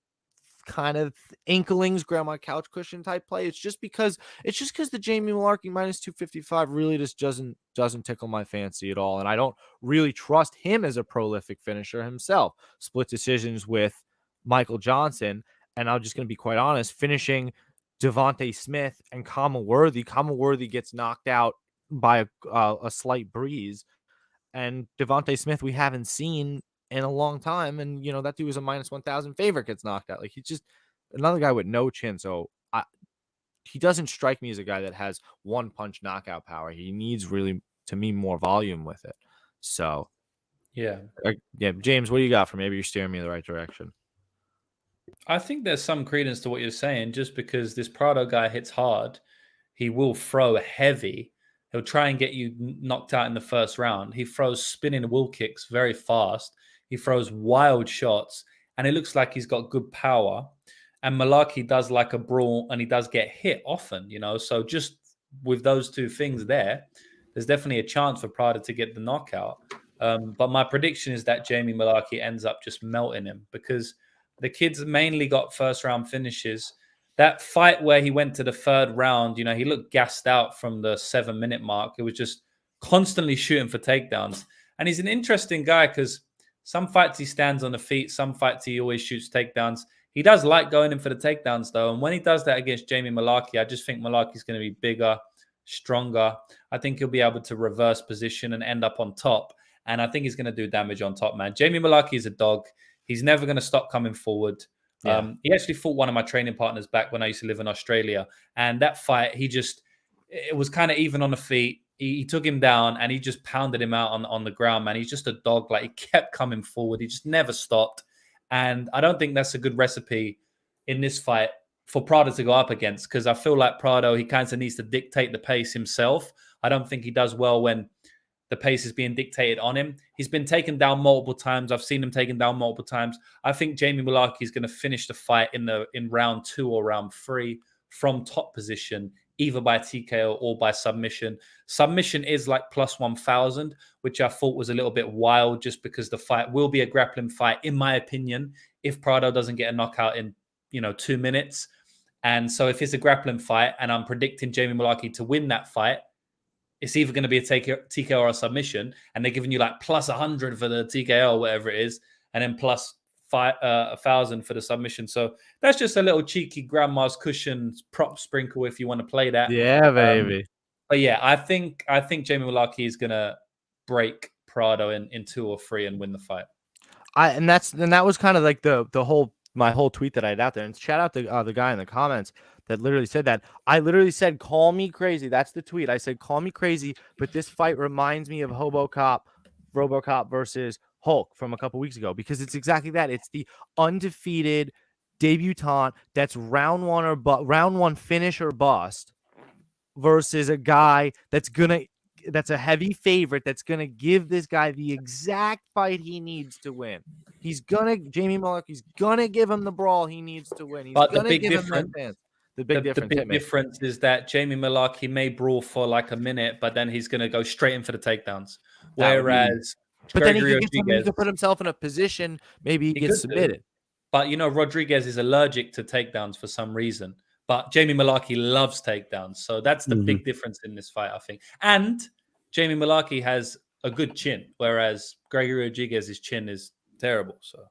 kind of inklings, grandma couch cushion type play. It's just because the Jamie Mullarkey minus 255 really just doesn't tickle my fancy at all. And I don't really trust him as a prolific finisher himself. Split decisions with Michael Johnson. And I'm just going to be quite honest, finishing Devontae Smith and Kama Worthy. Kama Worthy gets knocked out by a slight breeze. And Devontae Smith, we haven't seen in a long time. And, that dude was a minus 1,000 favorite, gets knocked out. Like, he's just another guy with no chin. So he doesn't strike me as a guy that has one punch knockout power. He needs really, to me, more volume with it. So, yeah. James, what do you got for maybe you're steering me in the right direction? I think there's some credence to what you're saying. Just because this Prado guy hits hard, he will throw heavy. He'll try and get you knocked out in the first round. He throws spinning wheel kicks very fast. He throws wild shots, and it looks like he's got good power. And Mullarkey does like a brawl, and he does get hit often, So just with those 2 things there's definitely a chance for Prado to get the knockout. But my prediction is that Jamie Mullarkey ends up just melting him, because the kid's mainly got first round finishes. That fight where he went to the 3rd round, he looked gassed out from the 7-minute mark. It was just constantly shooting for takedowns. And he's an interesting guy because some fights he stands on the feet, some fights he always shoots takedowns. He does like going in for the takedowns, though. And when he does that against Jamie Mullarkey, I just think Mullarkey's going to be bigger, stronger. I think he'll be able to reverse position and end up on top. And I think he's going to do damage on top, man. Jamie Mullarkey is a dog. He's never going to stop coming forward. Yeah. He actually fought one of my training partners back when I used to live in Australia. And that fight, it was kind of even on the feet. He took him down and he just pounded him out on the ground, man. He's just a dog. Like, he kept coming forward. He just never stopped. And I don't think that's a good recipe in this fight for Prado to go up against, because I feel like Prado, he kind of needs to dictate the pace himself. I don't think he does well when the pace is being dictated on him. He's been taken down multiple times. I've seen him taken down multiple times. I think Jamie Mullarkey is going to finish the fight in round 2 or round 3 from top position, either by TKO or by submission. Submission is like plus 1,000, which I thought was a little bit wild, just because the fight will be a grappling fight, in my opinion, if Prado doesn't get a knockout in 2 minutes. And so if it's a grappling fight and I'm predicting Jamie Mullarkey to win that fight, it's either going to be a TKO or a submission, and they're giving you like plus 100 for the TKO or whatever it is, and then plus 1,000 for the submission. So that's just a little cheeky grandma's cushion prop sprinkle if you want to play that. Yeah, baby. But yeah, I think Jamie Mullarkey is going to break Prado in 2 or 3 and win the fight. That was kind of like my whole tweet that I had out there. And shout out to the guy in the comments that literally said that. I literally said, "Call me crazy." That's the tweet. I said, "Call me crazy," but this fight reminds me of RoboCop versus Hulk from a couple weeks ago, because it's exactly that. It's the undefeated debutant that's round 1 finish or bust versus a guy that's a heavy favorite that's gonna give this guy the exact fight he needs to win. Jamie Mullarkey's gonna give him the brawl he needs to win. He's gonna give him that chance. The big difference is that Jamie Mullarkey may brawl for like a minute, but then he's going to go straight in for the takedowns. Whereas, but then he could put himself in a position, maybe he gets submitted. But Rodrigues is allergic to takedowns for some reason. But Jamie Mullarkey loves takedowns, so that's the big difference in this fight, I think. And Jamie Mullarkey has a good chin, whereas Gregory Rodrigues' chin is terrible. So.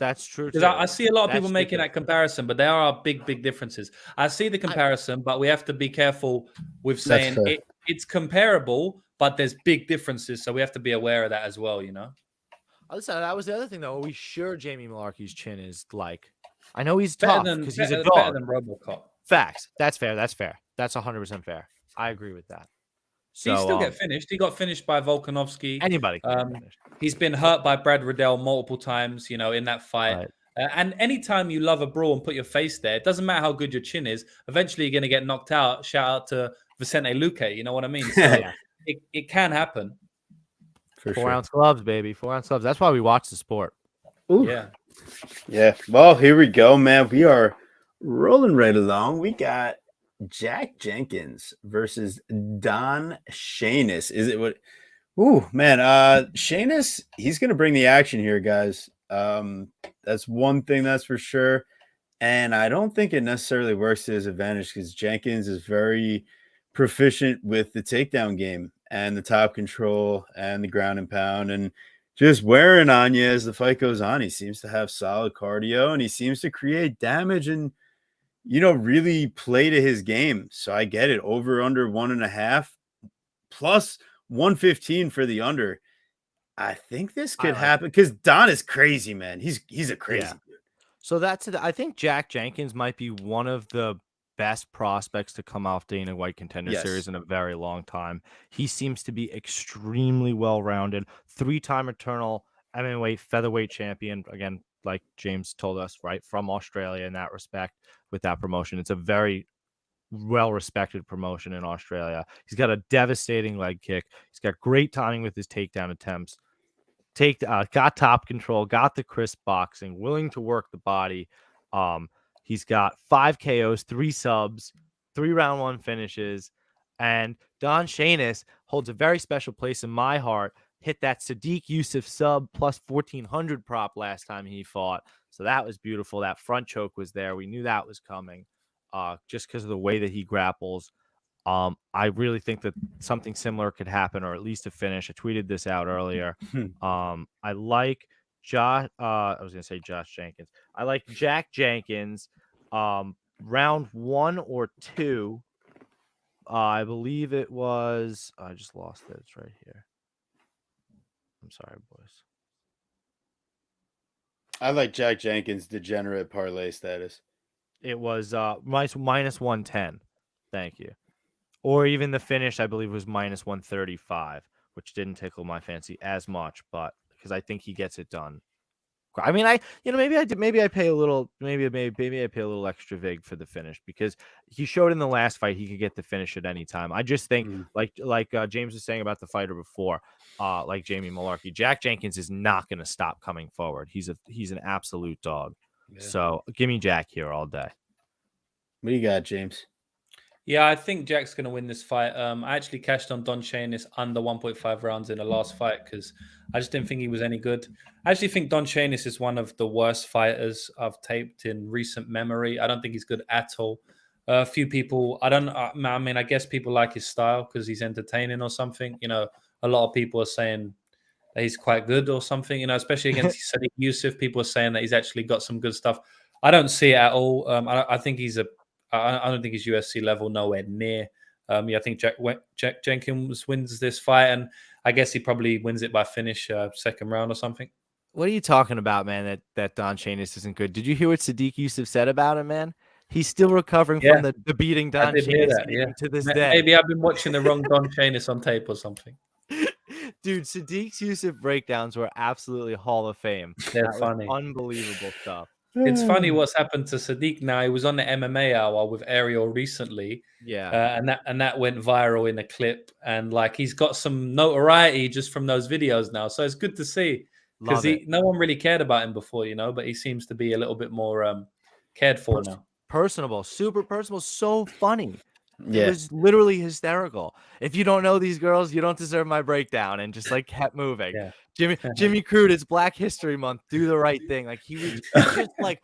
That's true. Because I see a lot of people making that comparison, but there are big differences. I see the comparison, but we have to be careful with saying it's comparable, but there's big differences. So we have to be aware of that as well, Listen, that was the other thing, though. Are we sure Jamie Mullarkey's chin is like? I know he's tough because he's a dog. Better than RoboCop. Facts. That's fair. That's 100% fair. I agree with that. So, he still get finished. He got finished by Volkanovski. Anybody can get finished. He's been hurt by Brad Riddell multiple times, in that fight. Right. And anytime you love a brawl and put your face there, it doesn't matter how good your chin is. Eventually, you're going to get knocked out. Shout out to Vicente Luque. You know what I mean? So it can happen. For 4-ounce gloves, baby. 4-ounce gloves. That's why we watch the sport. Ooh. Yeah. Yeah. Well, here we go, man. We are rolling right along. We got Jack Jenkins versus Don Shainis. Is it what? Ooh, man. Shainis, he's going to bring the action here, guys. That's one thing that's for sure. And I don't think it necessarily works to his advantage, because Jenkins is very proficient with the takedown game and the top control and the ground and pound and just wearing on you as the fight goes on. He seems to have solid cardio and he seems to create damage and, really play to his game. So I get it. Over, under 1.5 plus 115 for the under. I think this could happen because Don is crazy, man. He's a crazy dude. So I think Jack Jenkins might be one of the best prospects to come off Dana White Contender Series in a very long time. He seems to be extremely well-rounded, 3-time eternal MMA featherweight champion. Again, like James told us, right, from Australia in that respect with that promotion. It's a very well-respected promotion in Australia. He's got a devastating leg kick. He's got great timing with his takedown attempts. Got top control, got the crisp boxing, willing to work the body. He's got 5 KOs, 3 subs, 3 round 1 finishes, and Don Shainis holds a very special place in my heart. Hit that Sadiq Yusuf sub plus 1,400 prop last time he fought, so that was beautiful. That front choke was there. We knew that was coming, just because of the way that he grapples. I really think that something similar could happen, or at least a finish. I tweeted this out earlier. I like Josh. I was gonna say Josh Jenkins. I like Jack Jenkins. Round 1 or 2. I believe it was. I just lost it. It's right here. I'm sorry, boys. I like Jack Jenkins' degenerate parlay status. It was minus 110. Thank you. Or even the finish, I believe, was minus 135, which didn't tickle my fancy as much, but because I think he gets it done. I mean, maybe I pay a little, maybe I pay a little extra vig for the finish because he showed in the last fight he could get the finish at any time. I just think, like James was saying about the fighter before, like Jamie Mullarkey, Jack Jenkins is not going to stop coming forward. He's an absolute dog. Yeah. So give me Jack here all day. What do you got, James? Yeah, I think Jack's going to win this fight. I actually cashed on Don Chanis under 1.5 rounds in the last fight because I just didn't think he was any good. I actually think Don Chanis is one of the worst fighters I've taped in recent memory. I don't think he's good at all. A few people, I guess people like his style because he's entertaining or something. You know, a lot of people are saying that he's quite good or something, you know, especially against Sadiq Youssef. People are saying that he's actually got some good stuff. I don't see it at all. I think I don't think he's UFC level, nowhere near. I think Jack Jenkins wins this fight, and I guess he probably wins it by finish, second round or something. What are you talking about, man? That Don Chanis isn't good. Did you hear what Sadiq Youssef said about him, man? He's still recovering from the beating Don Chanis to this day. Maybe I've been watching the wrong Don Chanis on tape or something. Dude, Sadiq Youssef breakdowns were absolutely Hall of Fame. They're funny. Unbelievable stuff. It's funny what's happened to Sadiq now. He was on the MMA Hour with Ariel recently. Yeah. And that went viral in a clip. And like he's got some notoriety just from those videos now. So it's good to see. Because no one really cared about him before, you know, but he seems to be a little bit more cared for now. Personable, super personable, so funny. Yeah. It was literally hysterical. If you don't know these girls, you don't deserve my breakdown, and just like kept moving. Yeah. Jimmy Crute, it's Black History Month. Do the right thing. Like he was just like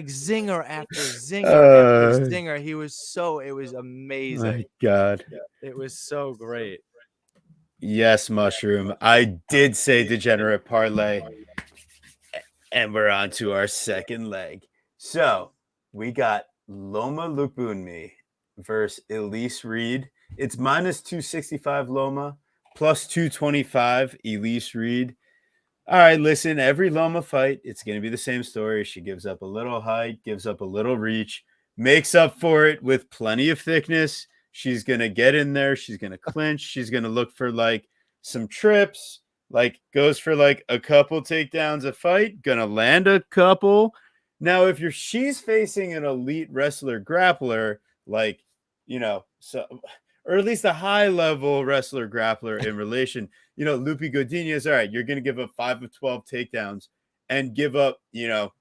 zinger after zinger after zinger. It was amazing. My God. It was so great. Yes, Mushroom. I did say degenerate parlay. And we're on to our second leg. So we got Loma Lookboonmee versus Elise Reed. It's minus 265 Loma, plus 225 Elise Reed. All right, listen, every Loma fight, it's going to be the same story. She gives up a little height, gives up a little reach, makes up for it with plenty of thickness. She's going to get in there. She's going to clinch. She's going to look for like some trips, like goes for like a couple takedowns a fight, going to land a couple. Now, if she's facing an elite wrestler grappler, like, you know, so, or at least a high level wrestler grappler in relation, you know, Lupi Godinez, all right, you're going to give up 5 of 12 takedowns and give up, you know,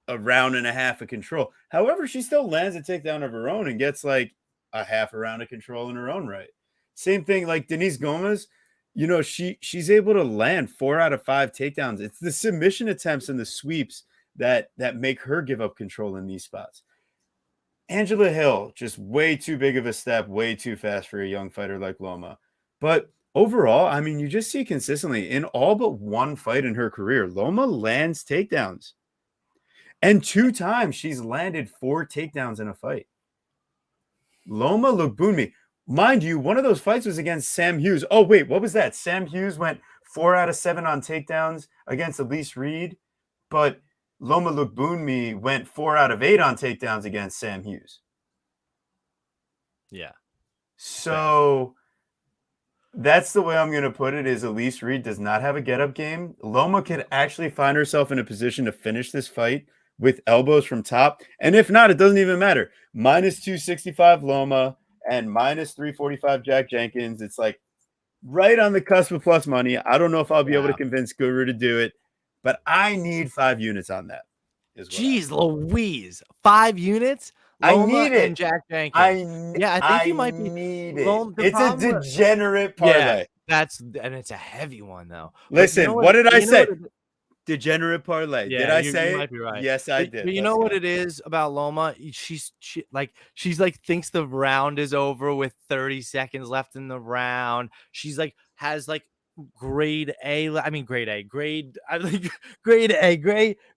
a round and a half of control. However, she still lands a takedown of her own and gets like a half a round of control in her own right. Same thing like Denise Gomez, you know, she's able to land 4 out of 5 takedowns. It's the submission attempts and the sweeps that make her give up control in these spots. Angela Hill, just way too big of a step, way too fast for a young fighter like Loma. But overall, I mean, you just see consistently in all but one fight in her career, Loma lands takedowns. And 2 times she's landed 4 takedowns in a fight. Loma Lookboonmee. Mind you, one of those fights was against Sam Hughes. Oh, wait, what was that? Sam Hughes went 4 out of 7 on takedowns against Elise Reed. But Loma Lookboonmee went 4 out of 8 on takedowns against Sam Hughes. Yeah. So that's the way I'm going to put it is Elise Reed does not have a get-up game. Loma could actually find herself in a position to finish this fight with elbows from top. And if not, it doesn't even matter. Minus 265 Loma and minus 345 Jack Jenkins. It's like right on the cusp of plus money. I don't know if I'll be able to convince Guru to do it, but I need 5 units on that. Jeez Louise. 5 units? Loma I need it. And Jack Jenkins. I think you might be. Need it. It's a degenerate parlay. Yeah, and it's a heavy one though. Listen, you know what did I say? Degenerate parlay. Yeah, did I say you it? Might be right. Yes, I did. But you know what it is about Loma? She's thinks the round is over with 30 seconds left in the round. She's like has like grade A, grade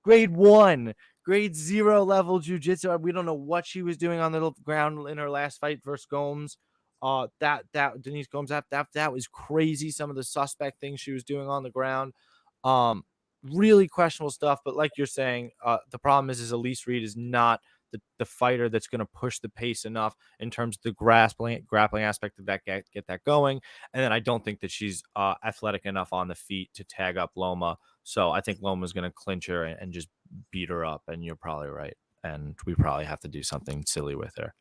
1, grade 0 level jiu-jitsu. We don't know what she was doing on the ground in her last fight versus Gomes. That Denise Gomes, that was crazy. Some of the suspect things she was doing on the ground. really questionable stuff. But like you're saying, the problem is Elise Reed is not the fighter that's going to push the pace enough in terms of the grappling aspect of that, get that going. And then I don't think that she's athletic enough on the feet to tag up Loma. So I think Loma's going to clinch her and just beat her up. And you're probably right. And we probably have to do something silly with her.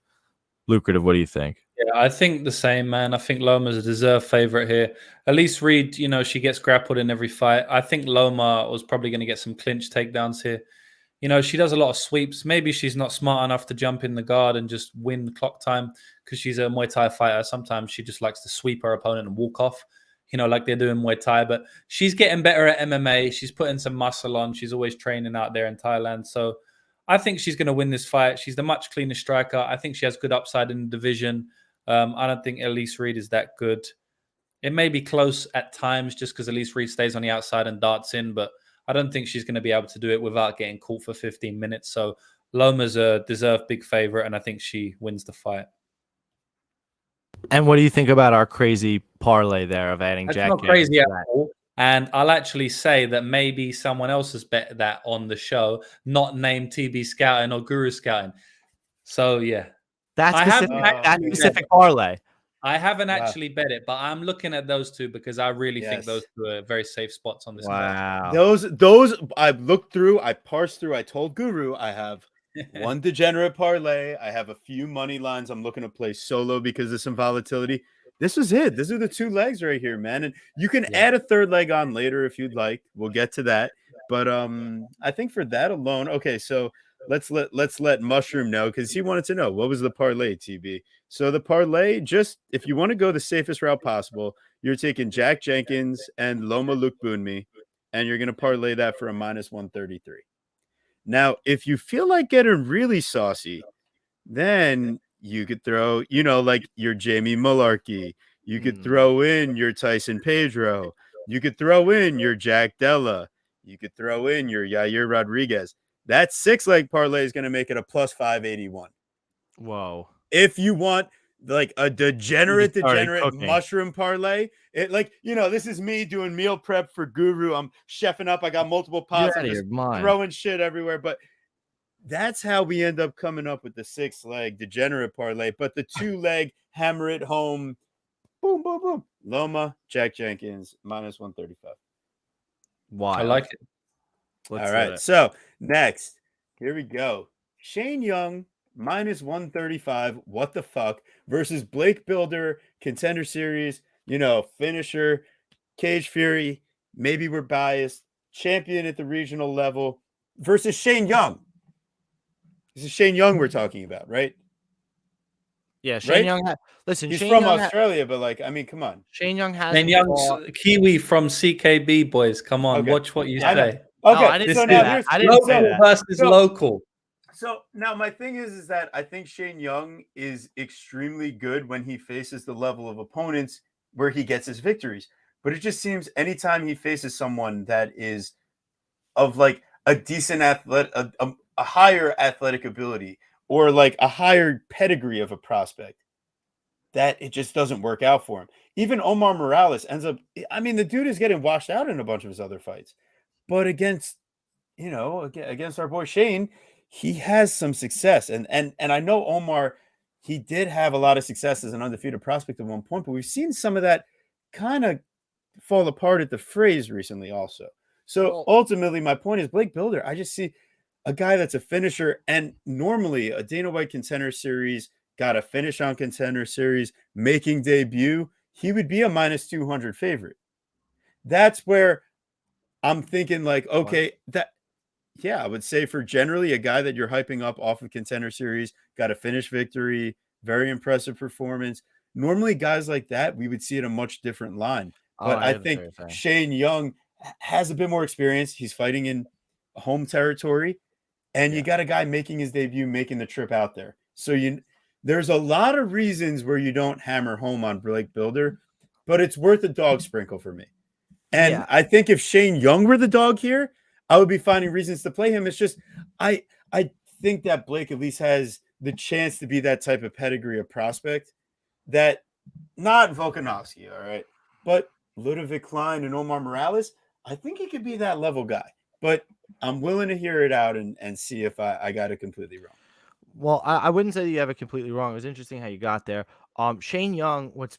Lucrative, what do you think? Yeah, I think the same, man. I think Loma's a deserved favorite here. Elise Reed, you know, she gets grappled in every fight. I think Loma was probably going to get some clinch takedowns here. You know, she does a lot of sweeps. Maybe she's not smart enough to jump in the guard and just win clock time because she's a Muay Thai fighter. Sometimes she just likes to sweep her opponent and walk off, you know, like they do in Muay Thai. But she's getting better at MMA. She's putting some muscle on. She's always training out there in Thailand. So I think she's going to win this fight. She's the much cleaner striker. I think she has good upside in the division. I don't think Elise Reed is that good. It may be close at times just because Elise Reed stays on the outside and darts in, but I don't think she's going to be able to do it without getting caught for 15 minutes. So Loma's a deserved big favorite, and I think she wins the fight. And what do you think about our crazy parlay there of adding That's Jack? not crazy at all. And I'll actually say that maybe someone else has bet that on the show, not named TB Scouting or Guru Scouting. So, yeah. That specific parlay. I haven't actually bet it, but I'm looking at those two because I really think those two are very safe spots on this. Wow. Those I looked through, I parsed through, I told Guru I have one degenerate parlay. I have a few money lines I'm looking to play solo because of some volatility. This was it. These are the two legs right here, man. And you can add a third leg on later if you'd like. We'll get to that. But I think for that alone, okay, so let's let Mushroom know because he wanted to know what was the parlay, TB. So the parlay, just if you want to go the safest route possible, you're taking Jack Jenkins and Loma Lookboonmee, and you're going to parlay that for a -133. Now, if you feel like getting really saucy, then you could throw, you know, like your Jamie Mullarkey. You could throw in your Tyson Pedro. You could throw in your Jack Della. You could throw in your Yair Rodrigues. That 6-leg parlay is going to make it a +581. Whoa. If you want like a degenerate mushroom parlay, it like, you know, this is me doing meal prep for Guru. I'm chefing up. I got multiple pots. I'm just throwing shit everywhere. But that's how we end up coming up with the 6-leg degenerate parlay. But the 2-leg hammer it home. Boom, boom, boom. Loma, Jack Jenkins, -135. Wow. I like it. All right. So next, here we go. Shane Young, -135. What the fuck? Versus Blake Bilder, Contender Series, you know, finisher, Cage Fury. Maybe we're biased. Champion at the regional level versus Shane Young. This is Shane Young we're talking about, right? Yeah, Shane Young. Listen, he's Shane from Young Australia, but like, I mean, come on. Shane Young has. Shane Young's Kiwi from CKB, boys. Come on, watch what you say. Okay, I didn't say that. I didn't say that. Versus local. So now my thing is that I think Shane Young is extremely good when he faces the level of opponents where he gets his victories. But it just seems anytime he faces someone that is of like a decent athlete, a higher athletic ability, or like a higher pedigree of a prospect, that it just doesn't work out for him. Even Omar Morales ends up, I mean, the dude is getting washed out in a bunch of his other fights. But against, you know, against our boy Shane, he has some success. And I know Omar, he did have a lot of success as an undefeated prospect at one point, but we've seen some of that kind of fall apart at the phrase recently also. So ultimately, my point is Blake Bilder, I just see a guy that's a finisher, and normally a Dana White Contender Series, got a finish on Contender Series, making debut, he would be a -200 favorite. That's where I'm thinking like, okay, I would say for generally a guy that you're hyping up off of Contender Series, got a finish victory, very impressive performance. Normally guys like that, we would see it a much different line. But I think Shane Young has a bit more experience. He's fighting in home territory, and you got a guy making his debut, making the trip out there. So there's a lot of reasons where you don't hammer home on Blake Bilder, but it's worth a dog sprinkle for me. And I think if Shane Young were the dog here, I would be finding reasons to play him. It's just I think that Blake at least has the chance to be that type of pedigree of prospect that not Volkanovski, all right, but Ludovic Klein and Omar Morales. I think he could be that level guy, but I'm willing to hear it out and see if I got it completely wrong. Well, I wouldn't say that you have it completely wrong. It was interesting how you got there. Shane Young, what's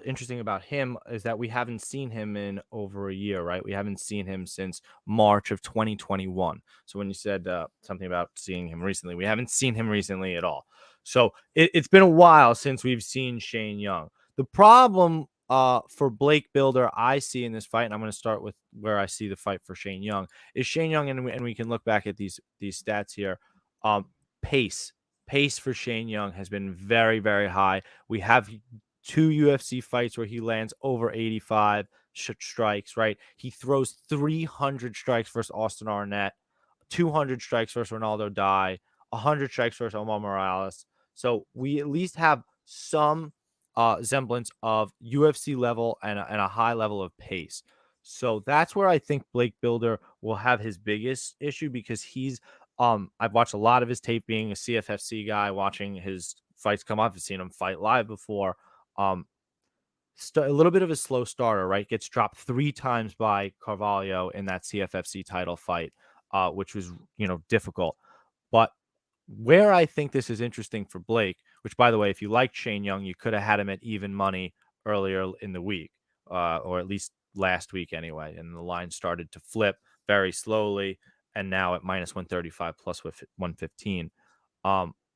interesting about him is that we haven't seen him in over a year, right? We haven't seen him since March of 2021. So when you said something about seeing him recently, we haven't seen him recently at all. So it's been a while since we've seen Shane Young. The problem for Blake Bilder I see in this fight, and I'm going to start with where I see the fight for Shane Young, is Shane Young, and we can look back at these stats here. Pace for Shane Young has been very, very high. We have 2 UFC fights where he lands over 85 strikes, right? He throws 300 strikes versus Austin Arnett, 200 strikes versus Ronaldo Dye, 100 strikes versus Omar Morales. So we at least have some semblance of UFC level and a high level of pace. So that's where I think Blake Bilder will have his biggest issue, because he's I've watched a lot of his tape, being a CFFC guy, watching his fights come up. I've seen him fight live before. A little bit of a slow starter, right? Gets dropped 3 times by Carvalho in that CFFC title fight, which was, difficult. But where I think this is interesting for Blake, which, by the way, if you liked Shane Young, you could have had him at even money earlier in the week, or at least last week anyway. And the line started to flip very slowly, and now at minus 135 plus 115.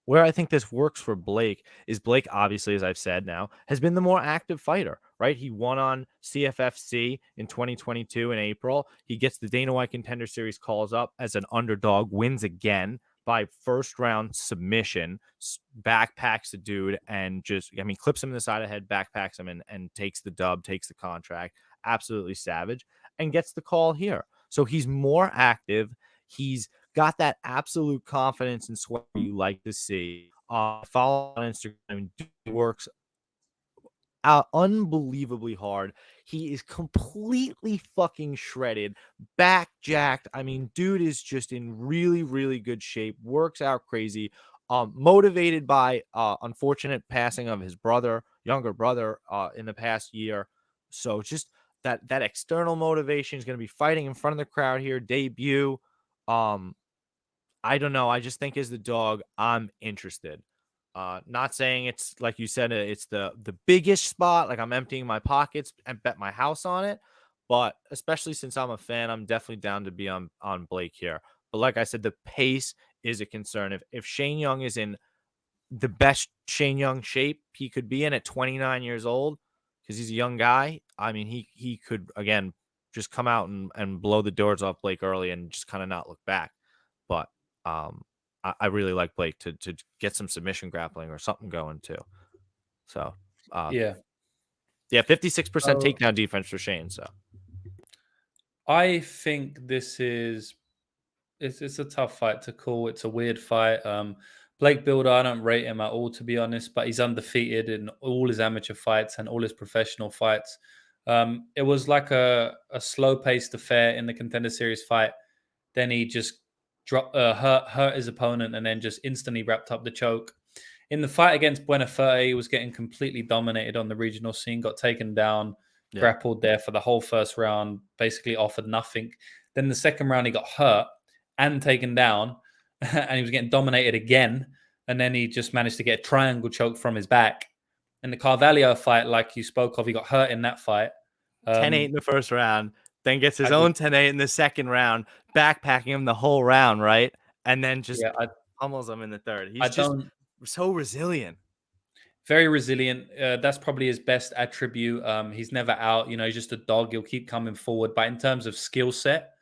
Where I think this works for Blake is Blake, obviously, as I've said now, has been the more active fighter, right? He won on CFFC in 2022 in April. He gets the Dana White Contender Series calls up as an underdog, wins again by first round submission, backpacks the dude and clips him in the side of the head, backpacks him and takes the dub, takes the contract. Absolutely savage, and gets the call here. So he's more active. He's got that absolute confidence and swagger you like to see. Follow on Instagram. Dude works out unbelievably hard. He is completely fucking shredded, back jacked. I mean, dude is just in really, really good shape. Works out crazy. Motivated by unfortunate passing of his younger brother, in the past year. So just that external motivation is going to be fighting in front of the crowd here. Debut. I don't know. I just think as the dog, I'm interested. Not saying it's like you said, it's the biggest spot. Like I'm emptying my pockets and bet my house on it. But especially since I'm a fan, I'm definitely down to be on Blake here. But like I said, the pace is a concern. If Shane Young is in the best Shane Young shape he could be in at 29 years old, because he's a young guy, I mean, he could, again, just come out and blow the doors off Blake early and just kind of not look back. But I really like Blake to get some submission grappling or something going too. So yeah, 56% takedown defense for Shane. So I think this is it's a tough fight to call. It's a weird fight. Blake Bilder, I don't rate him at all, to be honest, but he's undefeated in all his amateur fights and all his professional fights. It was like a slow-paced affair in the Contender Series fight. Then he just hurt his opponent and then just instantly wrapped up the choke. In the fight against Brenner, he was getting completely dominated on the regional scene, got taken down, grappled there for the whole first round, basically offered nothing. Then the second round, he got hurt and taken down, and he was getting dominated again. And then he just managed to get a triangle choke from his back. In the Carvalho fight, like you spoke of, he got hurt in that fight. 10-8 in the first round, then gets his own 10-8 in the second round, backpacking him the whole round, right? And then just pummels him in the third. He's just so resilient. Very resilient. That's probably his best attribute. He's never out. He's just a dog. He'll keep coming forward. But in terms of skill set,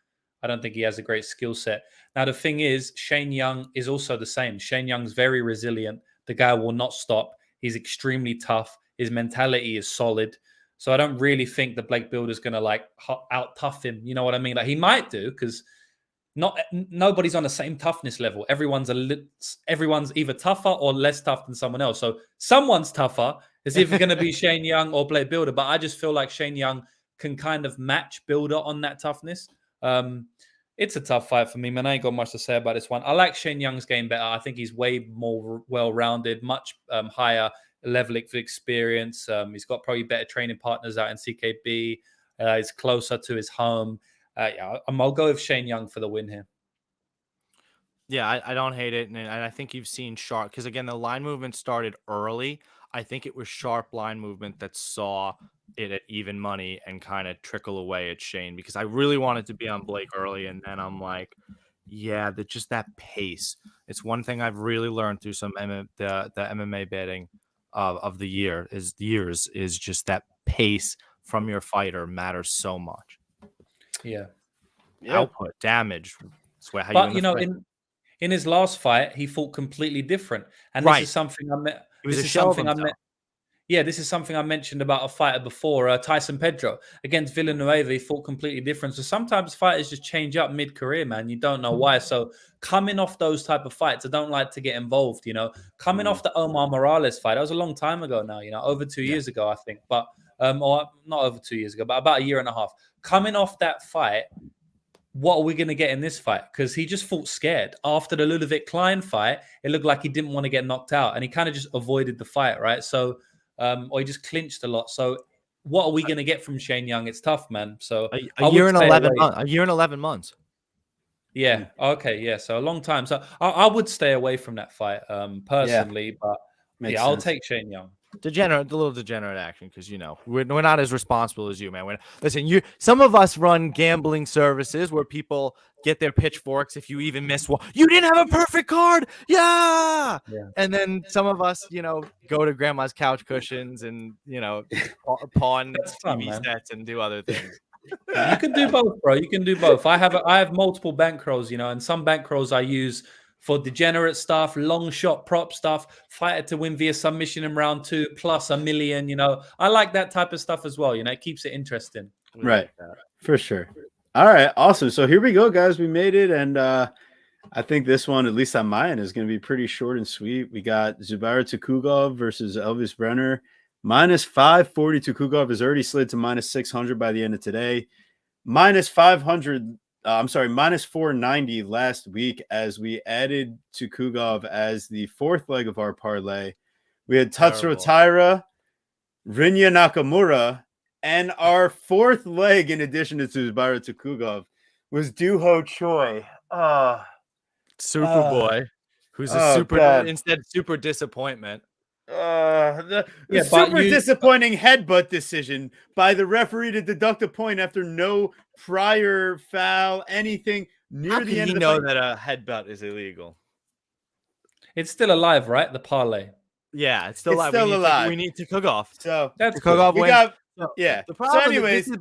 I don't think he has a great skill set. Now, the thing is, Shane Young is also the same. Shane Young's very resilient. The guy will not stop. He's extremely tough. His mentality is solid. So I don't really think that Blake Bilder's going to out tough him. You know what I mean? Like he might do, because nobody's on the same toughness level. Everyone's either tougher or less tough than someone else. So someone's tougher. It's either going to be Shane Young or Blake Bilder. But I just feel like Shane Young can kind of match Bilder on that toughness. It's a tough fight for me, man. I ain't got much to say about this one. I like Shane Young's game better. I think he's way more well-rounded, much higher level of experience. He's got probably better training partners out in CKB. It's closer to his home. Yeah, I'll go with Shane Young for the win here. Yeah, I don't hate it. And I think you've seen sharp, because again, the line movement started early. I think it was sharp line movement that saw it at even money and kind of trickle away at Shane, because I really wanted to be on Blake early. And then I'm like, yeah, just that pace. It's one thing I've really learned through some the MMA betting of the years is just that pace from your fighter matters so much. Yeah. Output, damage. Swear how But, you win in his last fight, he fought completely different. And Right. this is something I met. He was This a is shell of something I himself. met. Yeah, this is something I mentioned about a fighter before, Tyson Pedro against Villanueva. He fought completely different. So sometimes fighters just change up mid-career, man. You don't know why. So coming off those type of fights, I don't like to get involved. Coming off the Omar Morales fight, that was a long time ago now. Over 2 years ago, I think, but or not over 2 years ago, but about a year and a half. Coming off that fight, what are we going to get in this fight? Because he just fought scared. After the Ludovic Klein fight, it looked like he didn't want to get knocked out, and he kind of just avoided the fight, right? So, or he just clinched a lot. So, what are we going to get from Shane Young? It's tough, man. So, a year and 11 months. A year and 11 months. Yeah. Okay. Yeah. So a long time. So I would stay away from that fight, personally. But Makes I'll sense. take Shane Young. A little degenerate action, because we're not as responsible as you, man. Listen, some of us run gambling services where people get their pitchforks if you even miss one. You didn't have a perfect card, yeah. And then some of us, go to grandma's couch cushions and pawn TV sets and do other things. You can do both, bro. You can do both. I have multiple bankrolls, and some bankrolls I use for degenerate stuff, long shot prop stuff, fighter to win via submission in round 2, plus $1 million. I like that type of stuff as well. It keeps it interesting. Right. For sure. All right. Awesome. So here we go, guys. We made it. And I think this one, at least on my end, is going to be pretty short and sweet. We got Zubaira Tukhugov versus Elvis Brenner. Minus 540. Tukhugov has already slid to minus 600 by the end of today. Minus 490 last week, as we added Tukhugov as the fourth leg of our parlay. We had Tatsuro Taira, Rinya Nakamura, and our fourth leg, in addition to Zubaira Tukhugov, was Duho Choi. Superboy, who's a super disappointment. The super disappointing headbutt decision by the referee to deduct a point after no prior foul, anything near the end of the know fight. that a headbutt is illegal? It's still alive, right? The parlay. Yeah, it's still alive. We need to cook off. So that's cook off. The problem. So, anyways, this is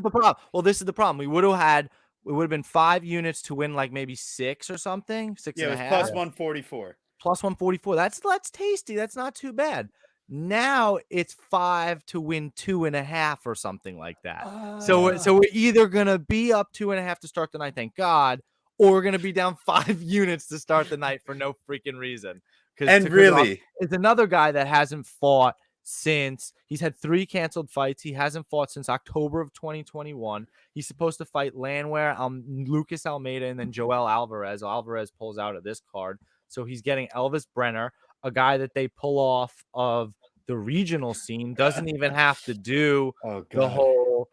the problem. Well, this is the problem. We would have been 5 units to win, like maybe 6 or something. 6 and a half. Plus 144. Plus 144. That's tasty. That's not too bad. Now it's 5 to win 2.5 or something like that. So we're either gonna be up 2.5 to start the night, thank God, or we're gonna be down 5 units to start the night for no freaking reason. And really, it's another guy that hasn't fought since he's had 3 canceled fights. He hasn't fought since October of 2021. He's supposed to fight Landwehr, Lucas Almeida, and then Joel Alvarez. Alvarez pulls out of this card. So he's getting Elvis Brenner, a guy that they pull off of the regional scene, doesn't even have to do the whole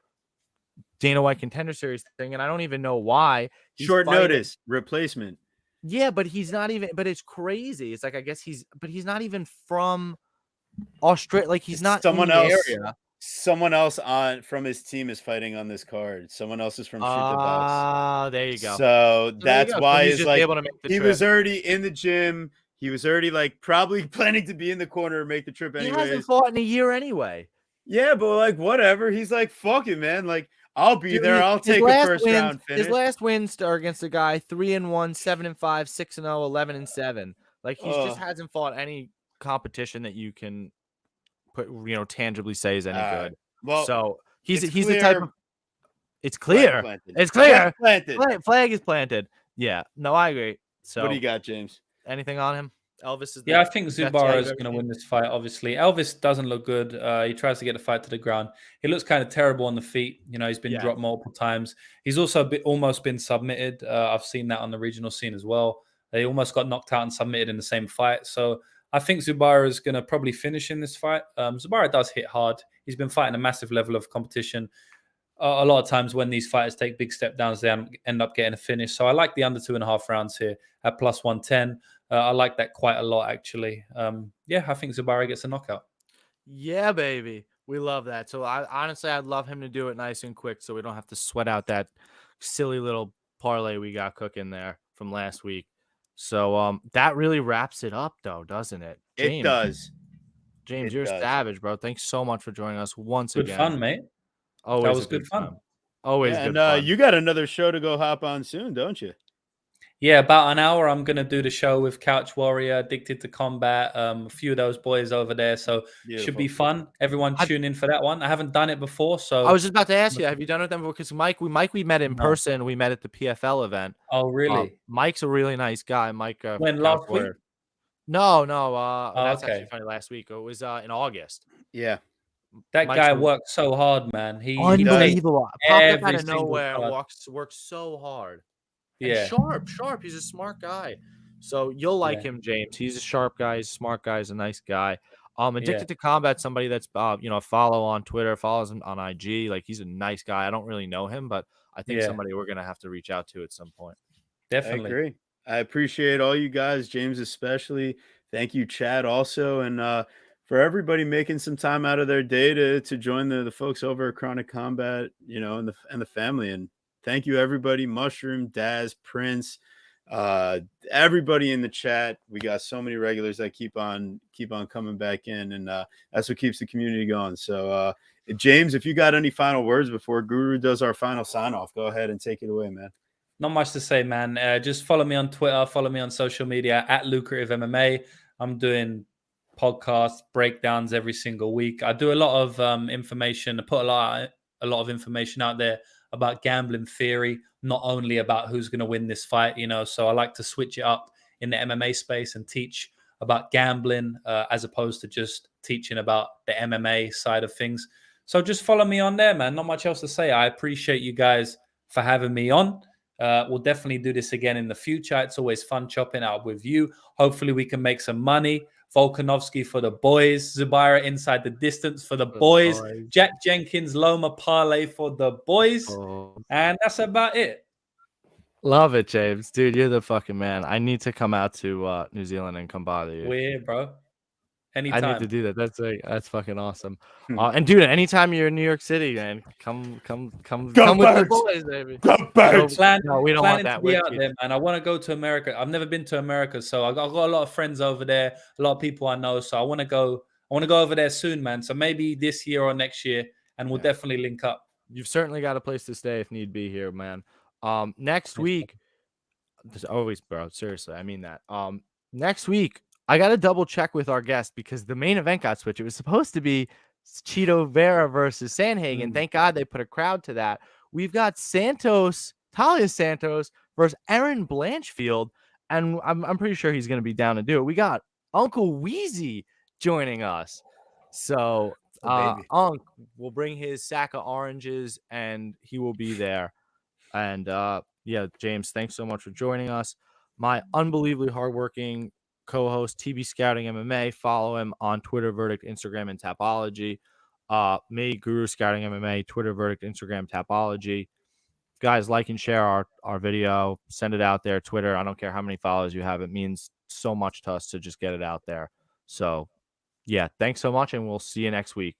Dana White Contender Series thing. And I don't even know why. Short notice replacement. Yeah, but he's not even, but it's crazy. It's like, I guess he's not even from Australia. Like he's not someone in the else. area. Someone else from his team is fighting on this card. Someone else is from Shoot the Box. There you go. So that's why he's just able to make the he trip. was already in the gym. He was already probably planning to be in the corner and make the trip anyways. He hasn't fought in a year anyway. Yeah, but whatever. He's fuck it, man. I'll be there. I'll take a first round finish. His last wins are against a guy 3-1, 7-5, 6-0, 11-7. He just hasn't fought any competition that you can put, tangibly say is any good. Well, so he's the type of. It's clear. It's clear. Flag is planted. Yeah. No, I agree. So what do you got, James? Anything on him? Elvis is. I think Zubaira is going to win this fight. Obviously, Elvis doesn't look good. He tries to get the fight to the ground. He looks kind of terrible on the feet. He's been dropped multiple times. He's also almost been submitted. I've seen that on the regional scene as well. They almost got knocked out and submitted in the same fight. So I think Zubaira is going to probably finish in this fight. Zubaira does hit hard. He's been fighting a massive level of competition. a lot of times when these fighters take big step downs, they end up getting a finish. So I like the under 2.5 rounds here at plus 110. I like that quite a lot, actually. Yeah, I think Zubaira gets a knockout. Yeah, baby. We love that. So I'd love him to do it nice and quick so we don't have to sweat out that silly little parlay we got cooking there from last week. So that really wraps it up though, doesn't it? It does. James, It you're does. savage, bro. Thanks so much for joining us once Good again. fun, mate. Always that was a good fun. time. Always Yeah, good and fun. you got another show to go hop on soon, don't you? Yeah, about an hour. I'm going to do the show with Couch Warrior, Addicted to Combat, a few of those boys over there. So should be fun. Everyone tune in for that one. I haven't done it before. So I was just about to ask you, have you done it with them before? Because Mike, we met in person. We met at the PFL event. Oh, really? Mike's a really nice guy. Mike. When, last week? No. That's okay. actually funny. Last week. It was in August. Yeah. That guy works so hard, man. He unbelievable. Popped up out of single nowhere and card. works so hard. Yeah. And sharp. He's a smart guy. So you'll like him, James. He's a sharp guy. He's a smart guy. He's a nice guy. Addicted to Combat, somebody that's follow on Twitter, follows him on IG. Like, he's a nice guy. I don't really know him, but I think somebody we're gonna have to reach out to at some point. Definitely. I agree. I appreciate all you guys, James especially. Thank you, Chad, also, and for everybody making some time out of their day to join the folks over at Chronic Combat, and the family. And thank you, everybody. Mushroom, Daz, Prince, everybody in the chat. We got so many regulars that keep on coming back in, and that's what keeps the community going. So, James, if you got any final words before Guru does our final sign off, go ahead and take it away, man. Not much to say, man. Just follow me on Twitter, follow me on social media at Lucrative MMA. I'm doing podcasts, breakdowns every single week. I do a lot of information. I put a lot of information out there about gambling theory, not only about who's going to win this fight, So I like to switch it up in the MMA space and teach about gambling as opposed to just teaching about the MMA side of things. So just follow me on there, man. Not much else to say. I appreciate you guys for having me on. We'll definitely do this again in the future. It's always fun chopping out with you. Hopefully we can make some money. Volkanovski for the boys. Zubaira inside the distance for the boys. Jack Jenkins, Loma parlay for the boys. And that's about it. Love it, James. Dude, you're the fucking man. I need to come out to New Zealand and come bother you. We're here, bro. Anytime. I need to do that. That's fucking awesome. And dude, anytime you're in New York City, man, come with the boys, baby. Go Birds. No, we don't want that. Be out there, man. I want to go to America. I've never been to America, so I've got a lot of friends over there, a lot of people I know. So I want to go over there soon, man. So maybe this year or next year, and we'll definitely link up. You've certainly got a place to stay if need be here, man. Next week, always, bro. Seriously, I mean that. Next week, I got to double check with our guest because the main event got switched. It was supposed to be Chito Vera versus Sandhagen. Thank God they put a crowd to that. We've got Talia Santos versus Aaron Blanchfield, and I'm pretty sure he's going to be down to do it. We got Uncle Weezy joining us. So Unc will bring his sack of oranges, and he will be there. And James, thanks so much for joining us. My unbelievably hardworking co-host TB Scouting MMA. Follow him on Twitter, Verdict, Instagram, and Tapology. Me, Guru Scouting MMA, Twitter, Verdict, Instagram, Tapology. Guys, like and share our video. Send it out there. Twitter, I don't care how many followers you have. It means so much to us to just get it out there. So, yeah, thanks so much, and we'll see you next week.